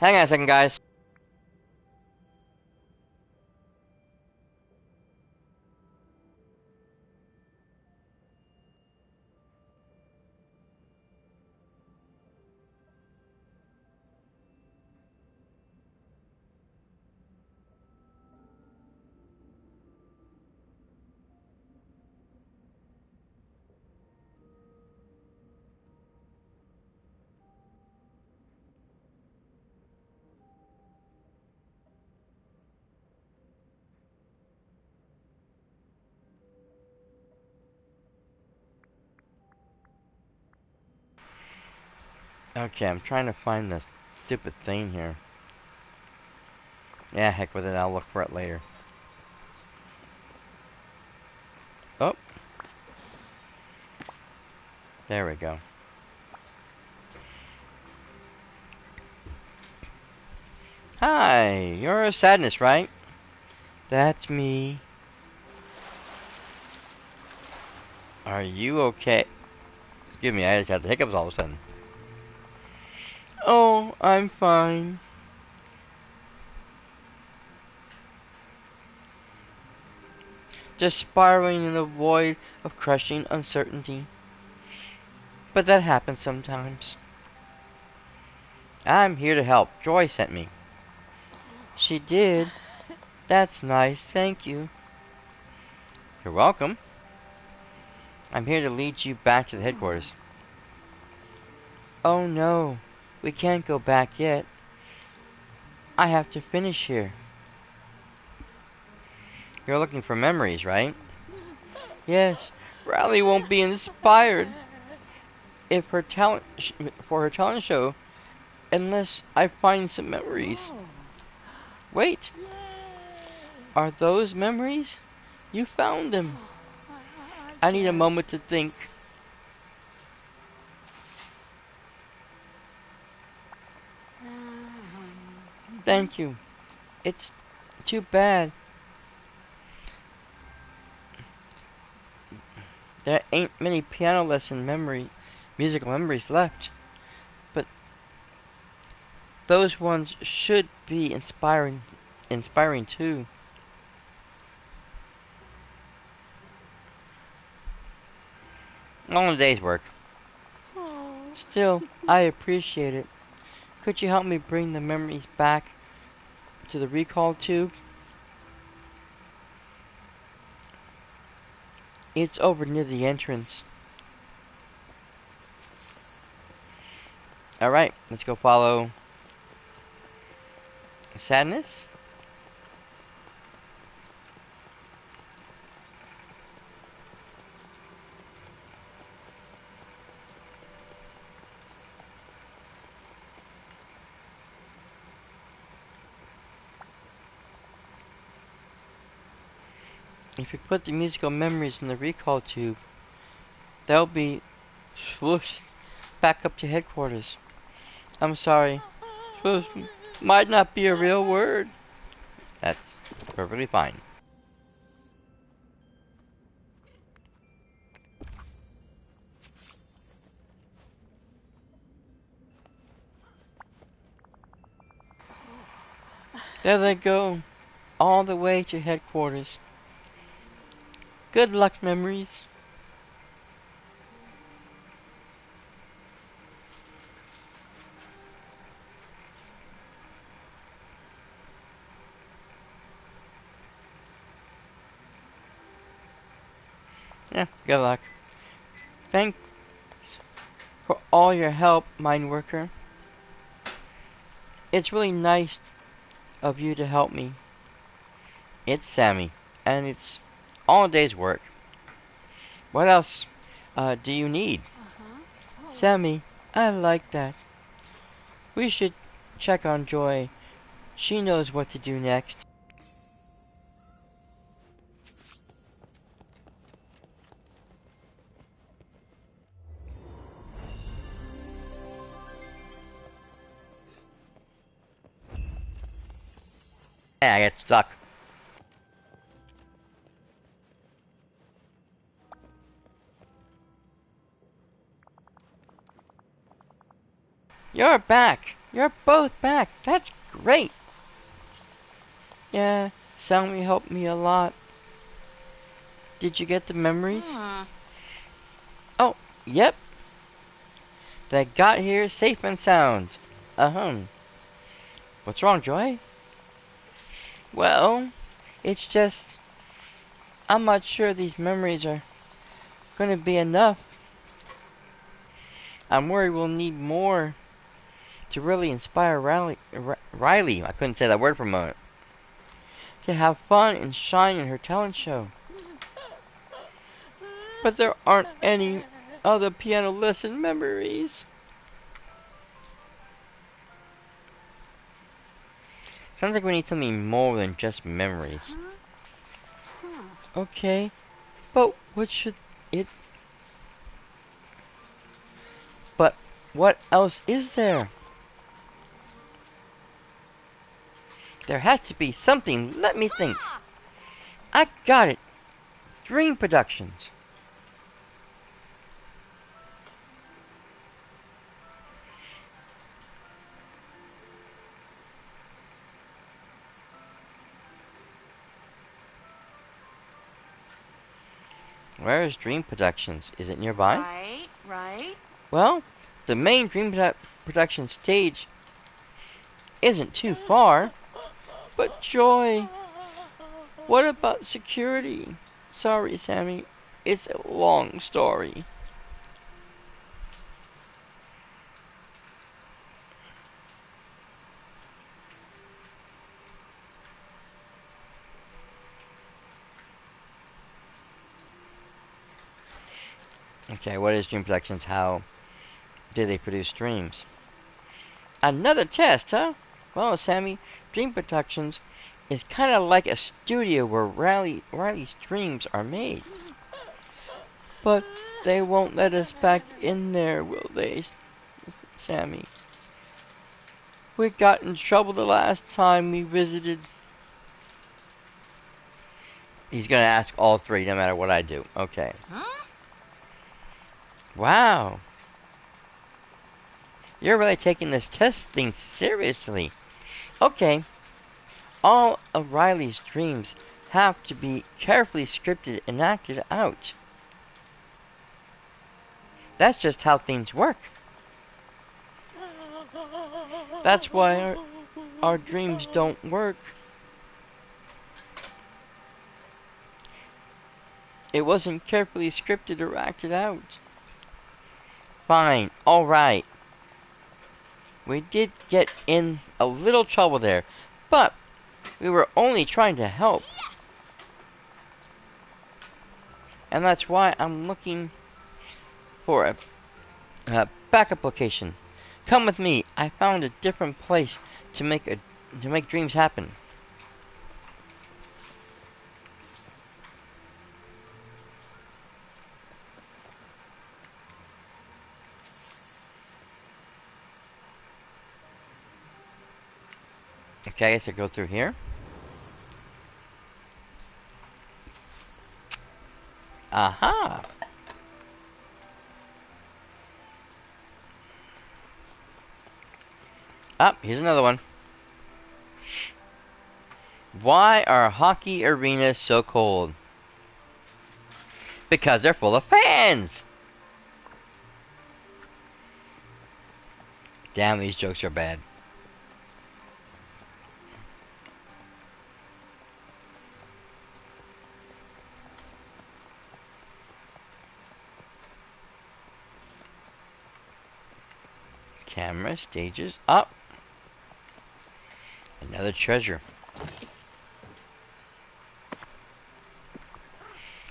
Hang on a second, guys. Okay, I'm trying to find the stupid thing here. Yeah, heck with it. I'll look for it later. Oh, there we go. Hi, you're Sadness, right? That's me. Are you okay? Excuse me, I just got the hiccups all of a sudden. Oh, I'm fine. Just spiraling in a void of crushing uncertainty. But that happens sometimes. I'm here to help. Joy sent me. She did? That's nice, thank you. You're welcome. I'm here to lead you back to the headquarters. Oh no, we can't go back yet. I have to finish here. You're looking for memories, right? Yes, Riley won't be inspired if her talent for her talent show unless I find some memories. Wait, are those memories? You found them. I need a moment to think. Thank you. It's too bad there ain't many piano lesson musical memories left, but those ones should be inspiring too. All in a day's work. Still, I appreciate it. Could you help me bring the memories back to the recall tube? It's over near the entrance. Alright, let's go follow Sadness. If you put the musical memories in the recall tube, they'll be swooshed back up to headquarters. I'm sorry. Swoosh might not be a real word. That's perfectly fine. There they go, all the way to headquarters. Good luck, memories. Yeah, good luck. Thanks for all your help, mine worker. It's really nice of you to help me. It's Sammy, and it's all a day's work. What else do you need? Sammy, I like that. We should check on Joy. She knows what to do next. Hey, I get stuck. You're back. You're both back. That's great. Yeah, Sammy helped me a lot. Did you get the memories? Hmm. Oh, yep. They got here safe and sound. Uh-huh. What's wrong, Joy? Well, it's just I'm not sure these memories are gonna be enough. I'm worried we'll need more to really inspire Riley. I couldn't say that word for a moment. To have fun and shine in her talent show. But there aren't any other piano lesson memories. Sounds like we need something more than just memories. Huh? Huh. Okay, but what should it... But what else is there? There has to be something. Let me think. Ah! I got it. Dream Productions. Where is Dream Productions? Is it nearby? Right, right. Well, the main Production stage isn't too far. But Joy, what about security? Sorry, Sammy. It's a long story. Okay, what is Dream Productions? How did they produce dreams? Another test, huh? Well, Sammy, Dream Productions is kind of like a studio where Riley's dreams are made. But they won't let us back in there, will they, Sammy? We got in trouble the last time we visited. He's gonna ask all three, no matter what I do. Okay. Huh? Wow. You're really taking this test thing seriously. Okay. All of Riley's dreams have to be carefully scripted and acted out. That's just how things work. That's why our dreams don't work. It wasn't carefully scripted or acted out. Fine, alright. We did get in a little trouble there, but we were only trying to help. Yes! And that's why I'm looking for a backup location. Come with me. I found a different place to make dreams happen. Okay, so go through here. Aha! Ah, here's another one. Why are hockey arenas so cold? Because they're full of fans! Damn, these jokes are bad. Camera, stages, up. Another treasure.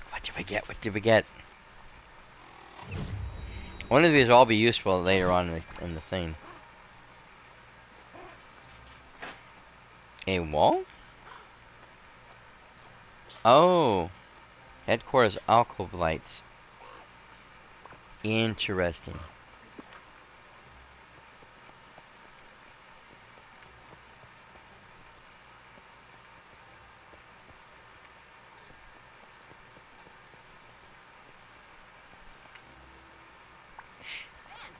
What did we get? What did we get? One of these will all be useful later on in the thing. A wall? Oh. Headquarters alcove lights. Interesting.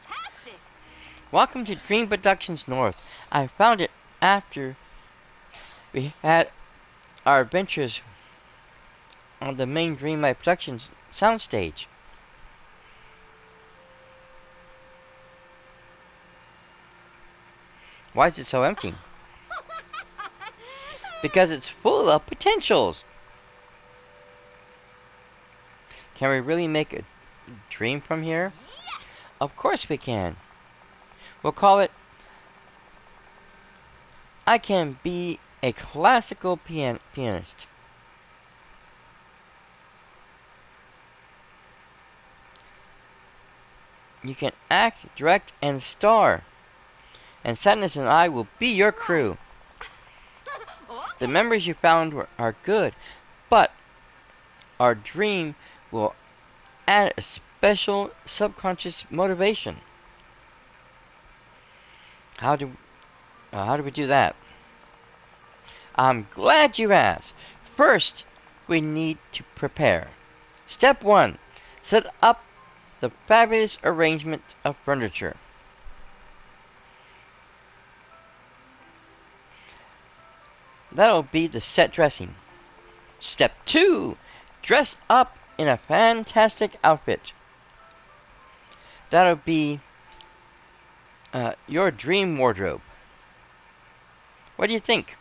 Fantastic! Welcome to Dream Productions North. I found it after we had our adventures on the main Dreamlight Productions soundstage. Why is it so empty? Because it's full of potentials. Can we really make a dream from here? Of course we can. We'll call it I Can Be a Classical Pianist. You can act, direct, and star. And Sadness and I will be your crew. The members you found are good, but our dream will add a special subconscious motivation. How do we do that? I'm glad you asked. First, we need to prepare. Step 1. Set up the fabulous arrangement of furniture. That'll be the set dressing. Step 2. Dress up in a fantastic outfit. That'll be your dream wardrobe. What do you think?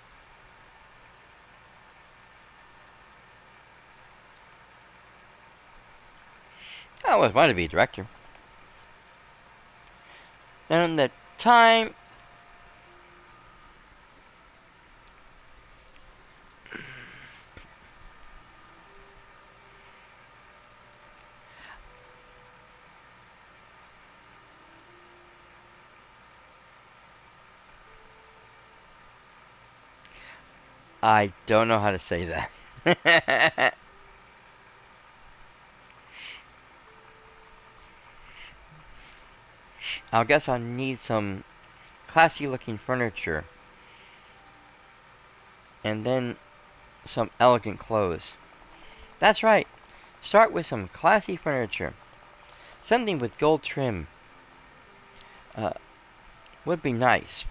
I always wanted to be a director. Then the time I don't know how to say that. I guess I'll need some classy looking furniture. And then some elegant clothes. That's right. Start with some classy furniture. Something with gold trim. Uh, would be nice.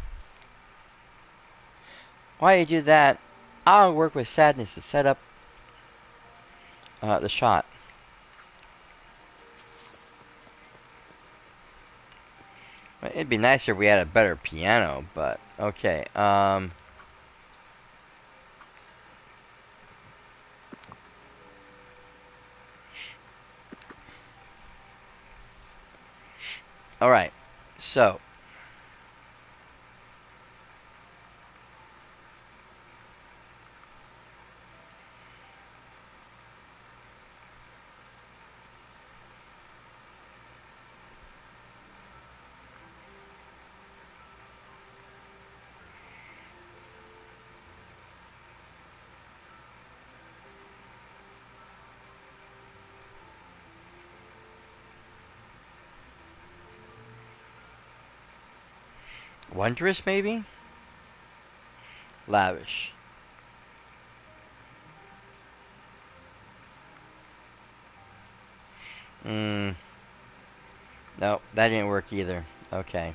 While you do that, I'll work with Sadness to set up the shot. It'd be nicer if we had a better piano, but okay. Alright, so. Wondrous, maybe? Lavish. No, that didn't work either. Okay.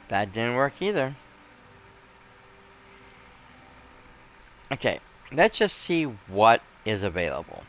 That didn't work either. Okay, let's just see what is available.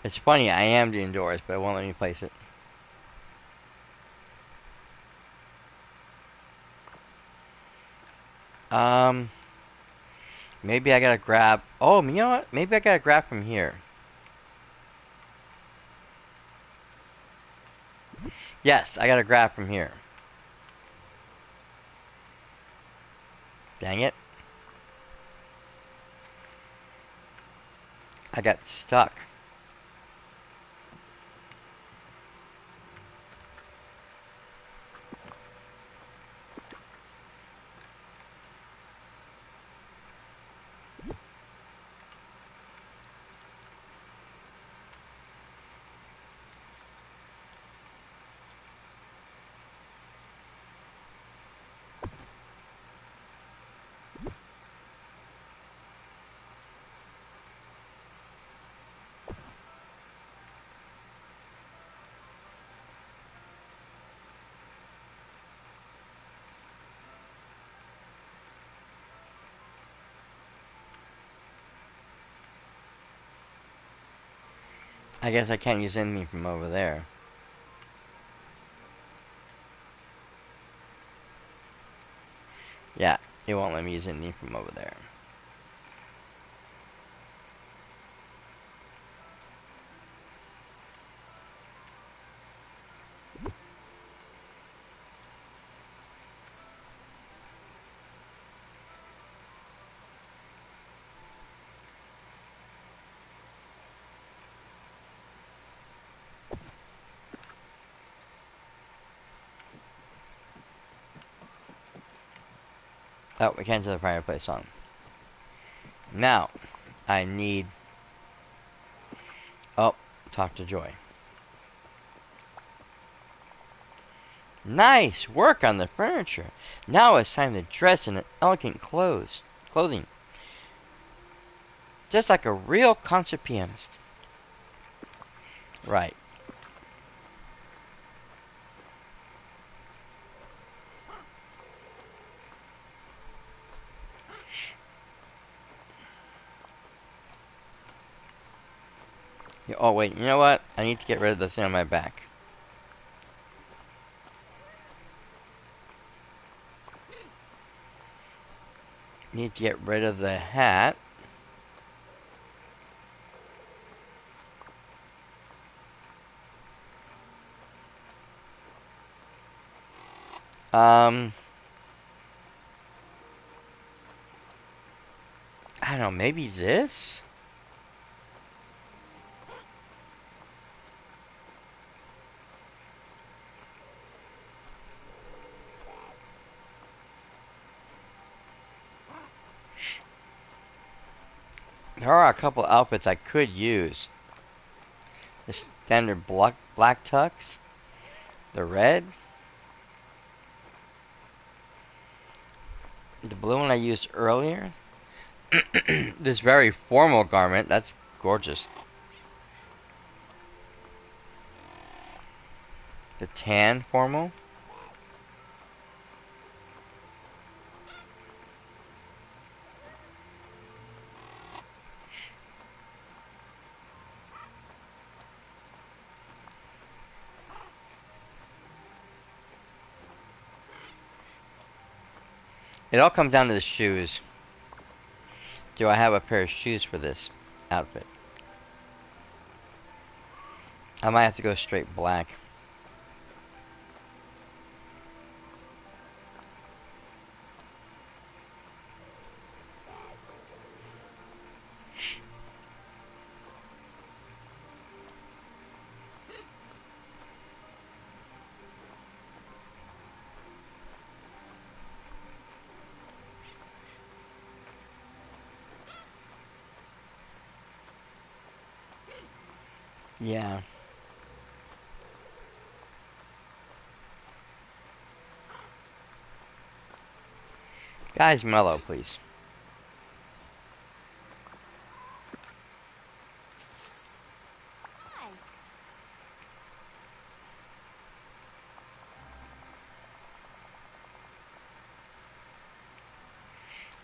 It's funny, I am indoors, but it won't let me place it. Um, maybe I gotta grab. Oh, you know what? Maybe I gotta grab from here. Yes, I gotta grab from here. Dang it. I got stuck. I guess I can't use anything from over there. Yeah, it won't let me use anything from over there. Oh, we can't do the primary play song. Now, I need... Oh, talk to Joy. Nice work on the furniture. Now it's time to dress in an elegant clothing. Just like a real concert pianist. Right. Oh, wait, you know what? I need to get rid of the thing on my back. Need to get rid of the hat. I don't know, maybe this? There are a couple outfits I could use. The standard black tux. The red. The blue one I used earlier. This very formal garment. That's gorgeous. The tan formal. It all comes down to the shoes. Do I have a pair of shoes for this outfit? I might have to go straight black. Yeah. Guys, mellow, please. Hi.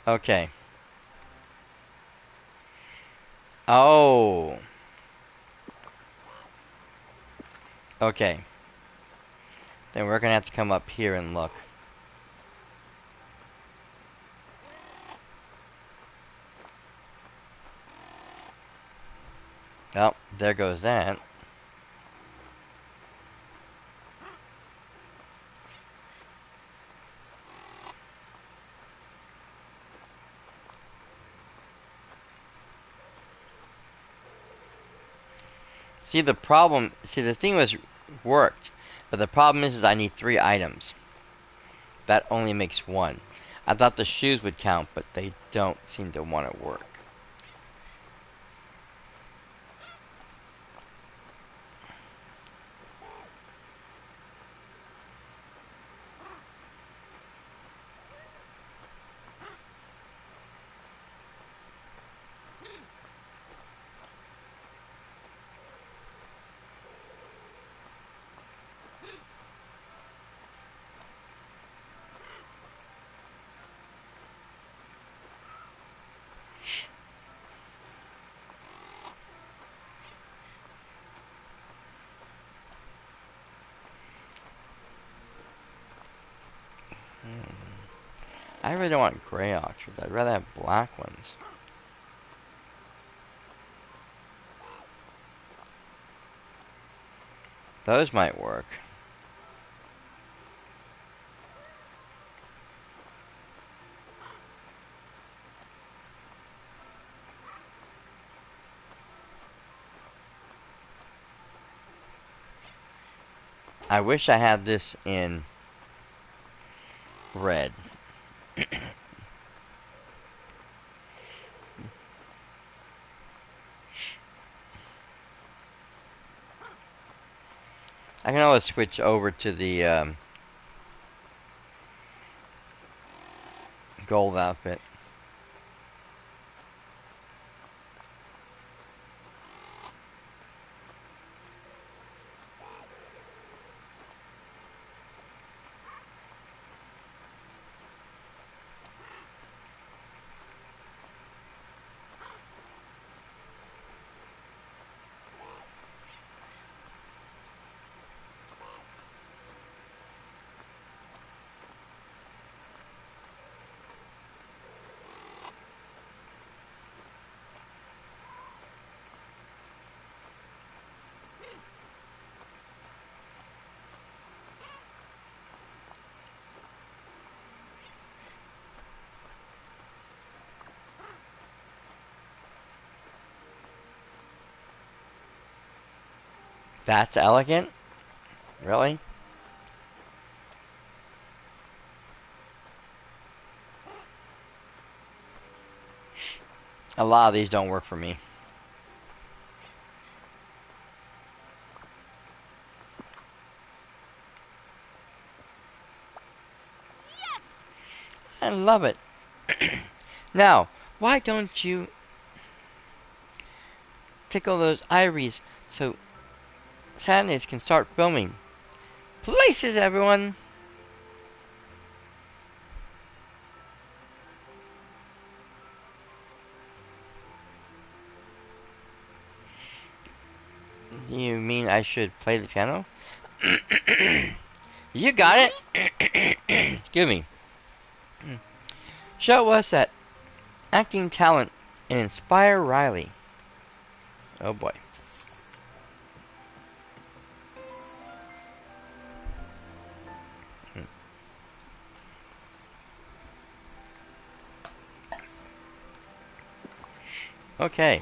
Okay. Oh. Okay. Then we're gonna have to come up here and look. Oh, there goes that. See, the thing was worked, but the problem is I need 3 items. That only makes 1. I thought the shoes would count, but they don't seem to want to work. I really don't want gray oxfords. I'd rather have black ones. Those might work. I wish I had this in red. I can always switch over to the gold outfit. That's elegant? Really? A lot of these don't work for me. I love it. Now, why don't you tickle those ivories so Saturdays can start filming? Places, everyone! Do you mean I should play the piano? You got it! Excuse me. Show us that acting talent and inspire Riley. Oh boy. Okay.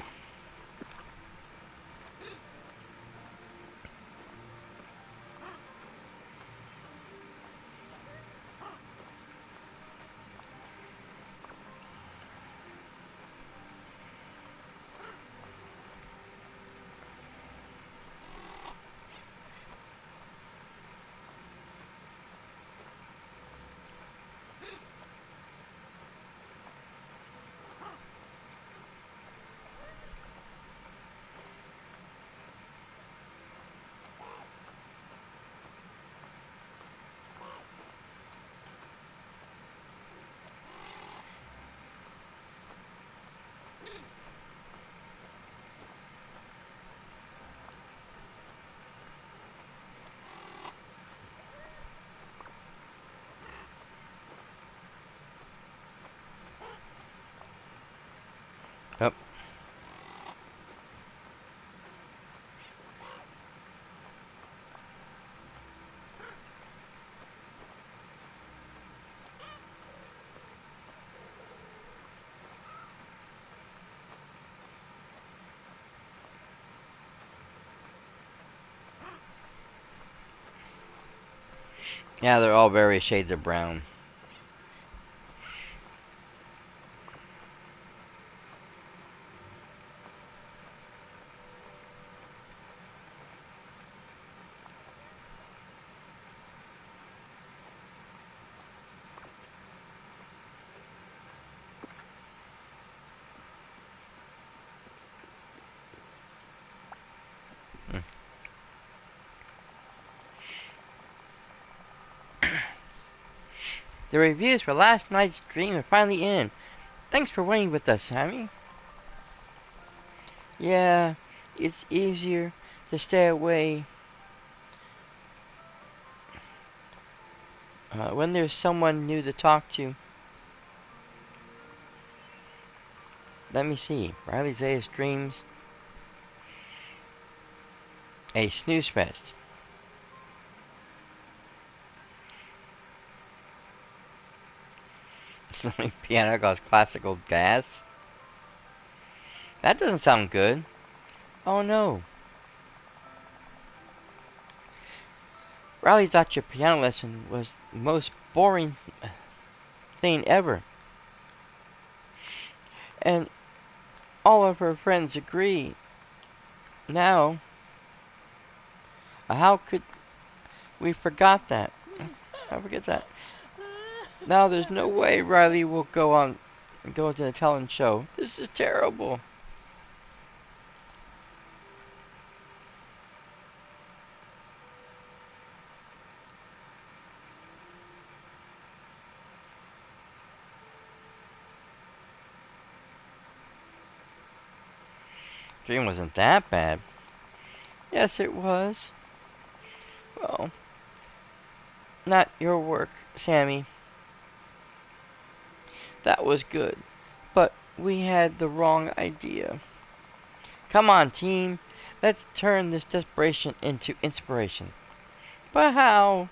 Yeah, they're all various shades of brown. The reviews for last night's stream are finally in. Thanks for waiting with us, Sammy. Yeah, it's easier to stay away when there's someone new to talk to. Let me see. Riley Zaya streams a snooze fest. Something piano goes classical gas. That doesn't sound good. Oh no. Riley thought your piano lesson was the most boring thing ever. And all of her friends agree. Now, how could we forgot that? I forget that. Now there's no way Riley will go into the talent show. This is terrible. Dream wasn't that bad. Yes, it was. Well, not your work, Sammy. That was good. But we had the wrong idea. Come on, team. Let's turn this desperation into inspiration. But how?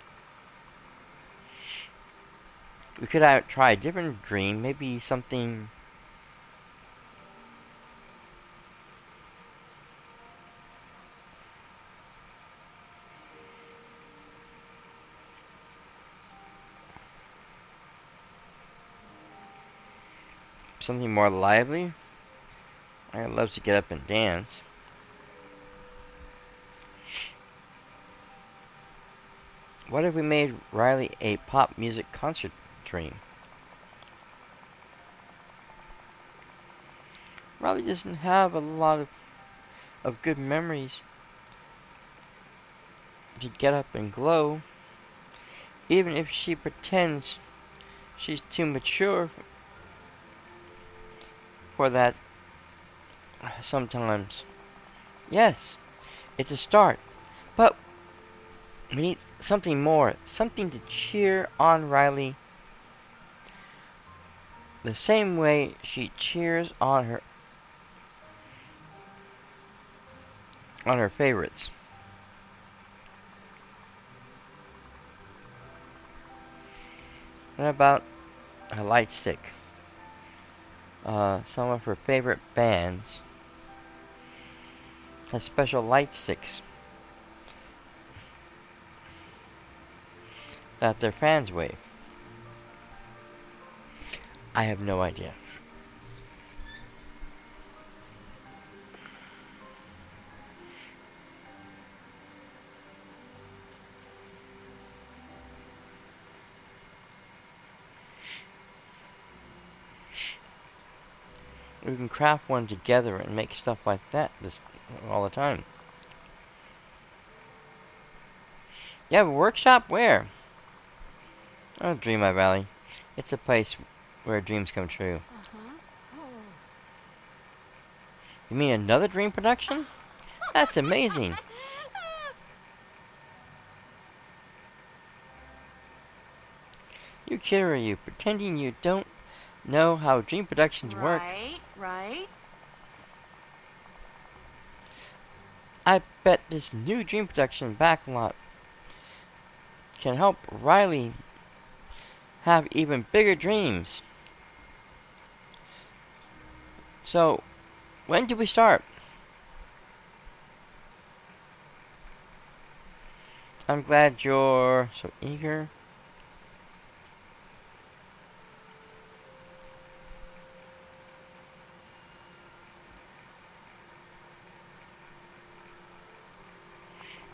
We could try a different dream. Maybe something more lively. I love to get up and dance. What if we made Riley a pop music concert dream? Riley doesn't have a lot of good memories to get up and glow. Even if she pretends she's too mature for that sometimes. Yes, it's a start. But we need something more. Something to cheer on Riley the same way she cheers on her favorites. What about a light stick? Some of her favorite bands have special light sticks that their fans wave. I have no idea. We can craft one together and make stuff like that all the time. You have a workshop? Where? Oh, Dreamlight Valley. It's a place where dreams come true. You mean another dream production? That's amazing. You kid or are you pretending you don't know how dream productions work? Right. I bet this new dream production backlot can help Riley have even bigger dreams. So, when do we start? I'm glad you're so eager.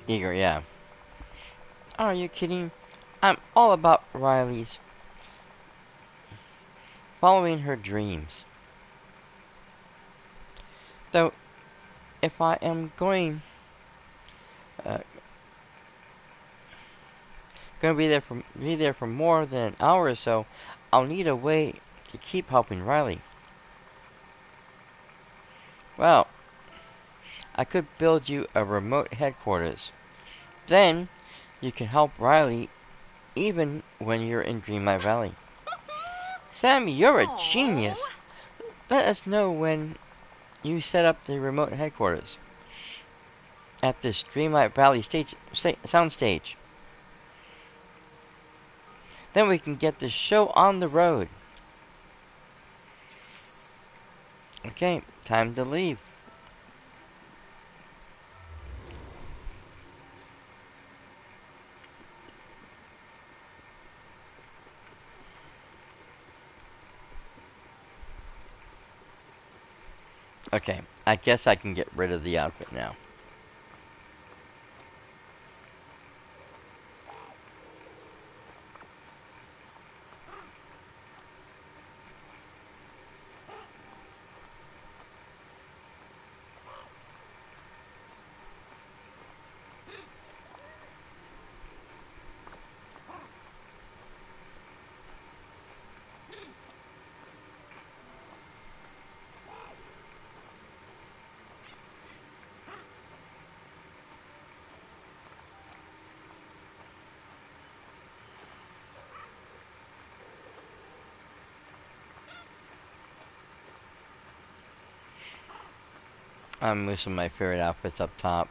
Eager, yeah. Are you kidding? I'm all about Riley's following her dreams. Though, if I am uh, going to be there for more than an hour or so, I'll need a way to keep helping Riley. Well, I could build you a remote headquarters. Then, you can help Riley even when you're in Dreamlight Valley. Sammy, you're a Aww. genius. Let us know when you set up the remote headquarters at this Dreamlight Valley soundstage. Then we can get the show on the road. Okay, time to leave. Okay, I guess I can get rid of the outfit now. I'm moving my favorite outfits up top.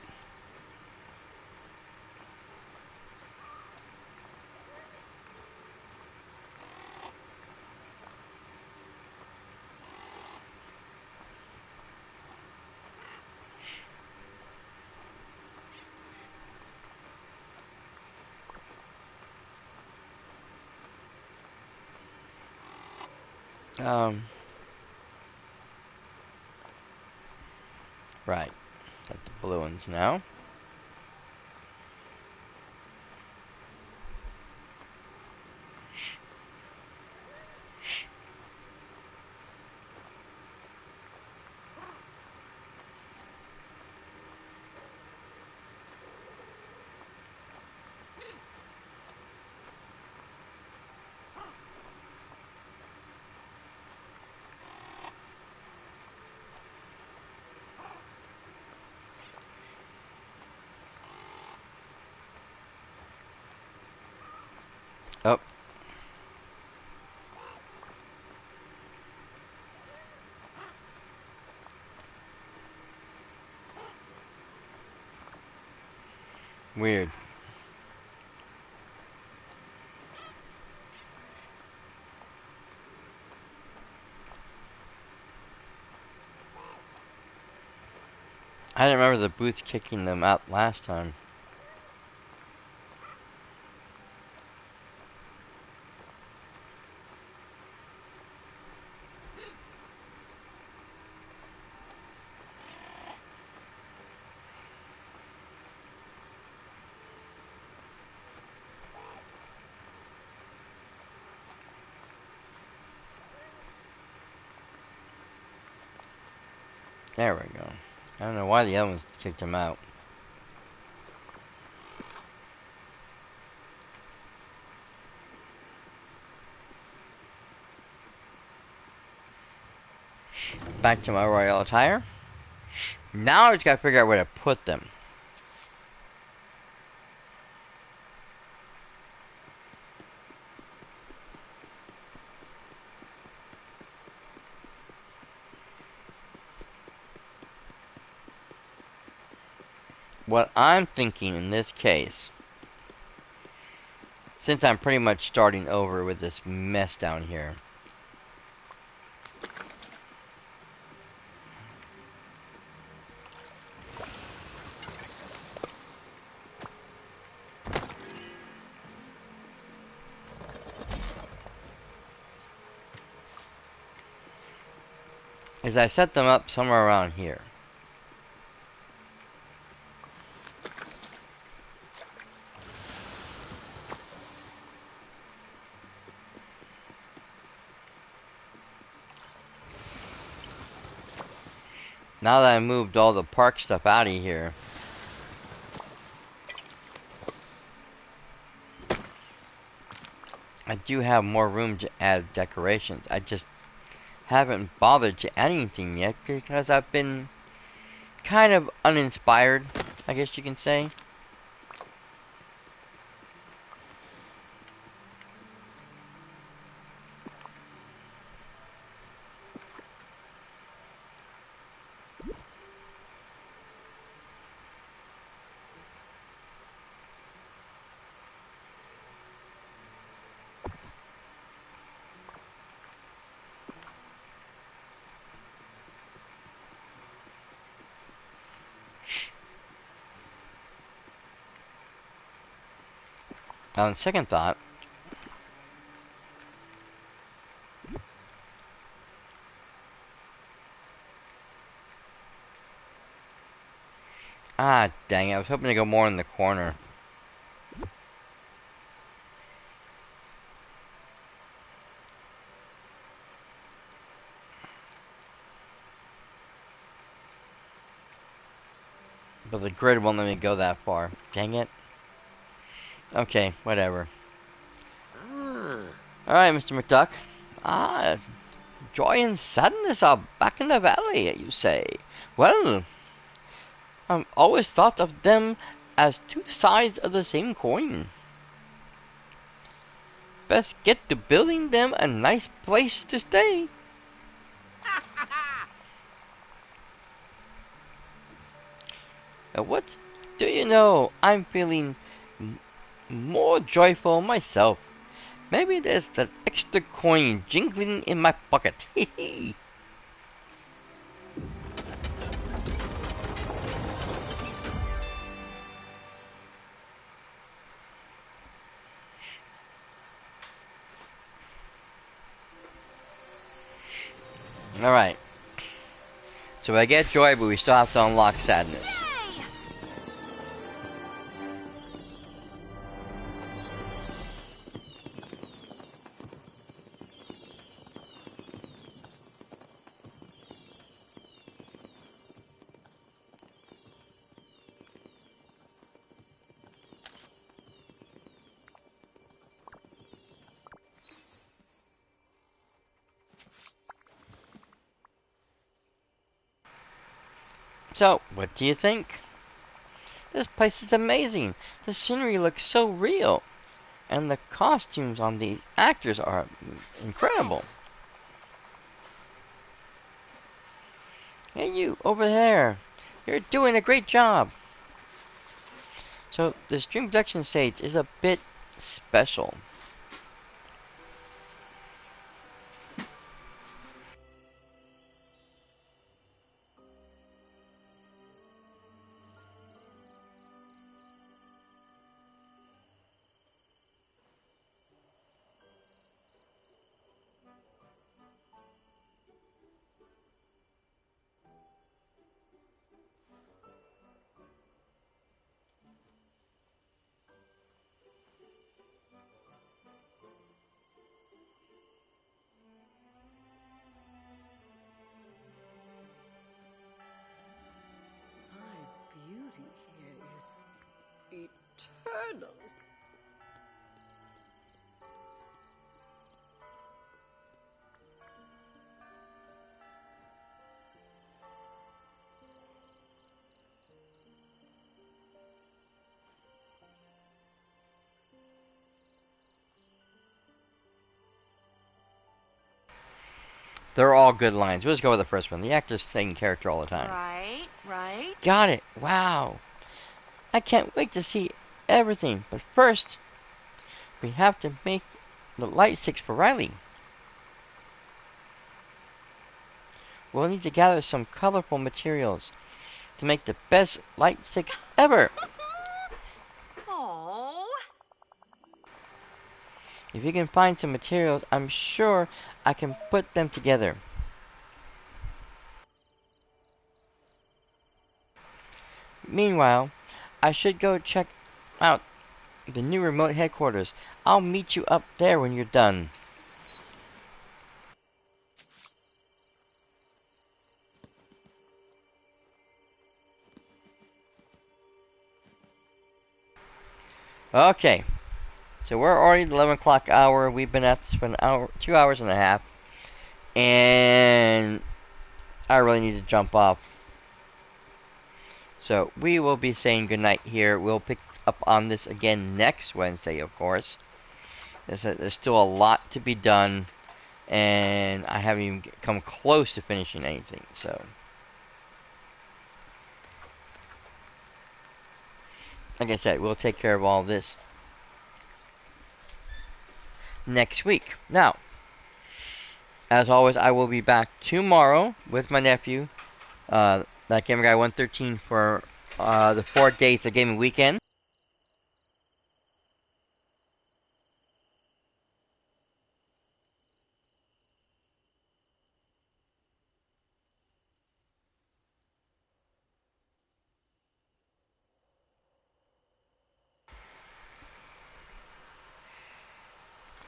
Um, right. Got the blue ones now. Oh, weird. I didn't remember the boots kicking them out last time. There we go. I don't know why the other ones kicked them out. Back to my royal attire. Now I just gotta figure out where to put them. What I'm thinking in this case, since I'm pretty much starting over with this mess down here, is I set them up somewhere around here. Now that I moved all the park stuff out of here. I do have more room to add decorations. I just haven't bothered to add anything yet because I've been kind of uninspired, I guess you can say. On second thought, ah, dang it, I was hoping to go more in the corner. But the grid won't let me go that far. Dang it. Okay, whatever. Alright, Mr. McDuck. Ah, joy and sadness are back in the valley, you say. Well, I've always thought of them as two sides of the same coin. Best get to building them a nice place to stay. What do you know? I'm feeling more joyful myself. Maybe there's that extra coin jingling in my pocket. Alright. So I get joy, but we still have to unlock sadness. So, what do you think? This place is amazing. The scenery looks so real. And the costumes on these actors are incredible. Hey, you, over there. You're doing a great job. So, the stream production stage is a bit special. My beauty here is eternal. They're all good lines. We'll just go with the first one. The actor's saying character all the time. Right, right. Got it. Wow. I can't wait to see everything. But first, we have to make the light sticks for Riley. We'll need to gather some colorful materials to make the best light sticks ever. Oh. If you can find some materials, I'm sure I can put them together. Meanwhile, I should go check out the new remote headquarters. I'll meet you up there when you're done. Okay, so we're already at the 11 o'clock hour. We've been at this for an hour, 2 hours and a half, and I really need to jump off. So we will be saying goodnight here. We'll pick up on this again next Wednesday, of course. There's still a lot to be done, and I haven't even come close to finishing anything. So, like I said, we'll take care of all this next week. Now, as always, I will be back tomorrow with my nephew, that Gamer Guy 113, for the 4 days of gaming weekend.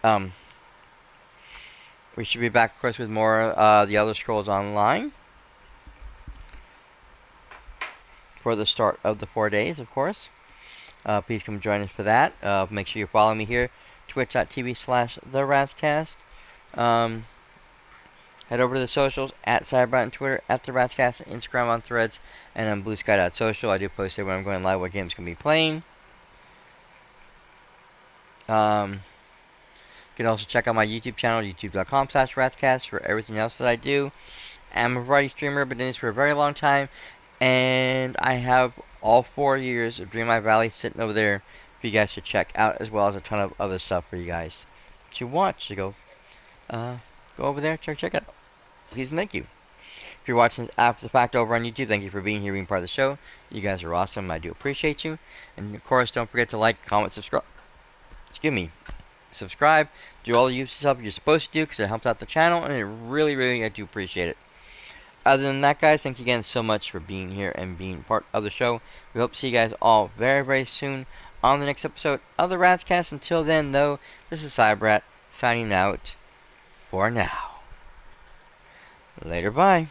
Um, we should be back, of course, with more The Elder Scrolls Online for the start of the 4 days, of course. Please come join us for that. Make sure you follow me here, twitch.tv/TheRatsCast. Head over to the socials, at Cyberbat on Twitter, at TheRatsCast, Instagram, on Threads, and on BlueSky.social. I do post there when I'm going live what games can be playing. You can also check out my YouTube channel, youtube.com/Ratscast, for everything else that I do. I'm a variety streamer, been doing this for a very long time, and I have all 4 years of Dreamlight Valley sitting over there for you guys to check out, as well as a ton of other stuff for you guys to watch. So go over there, check it out. Please and thank you. If you're watching this after the fact over on YouTube, thank you for being here, being part of the show. You guys are awesome. I do appreciate you. And of course, don't forget to like, comment, subscribe. Excuse me. Subscribe. Do all the useful stuff you're supposed to do, because it helps out the channel, and it really, really, I do appreciate it. Other than that, guys, thank you again so much for being here and being part of the show. We hope to see you guys all very, very soon on the next episode of the Ratscast. Until then, though, this is Cybrat signing out for now. Later, bye.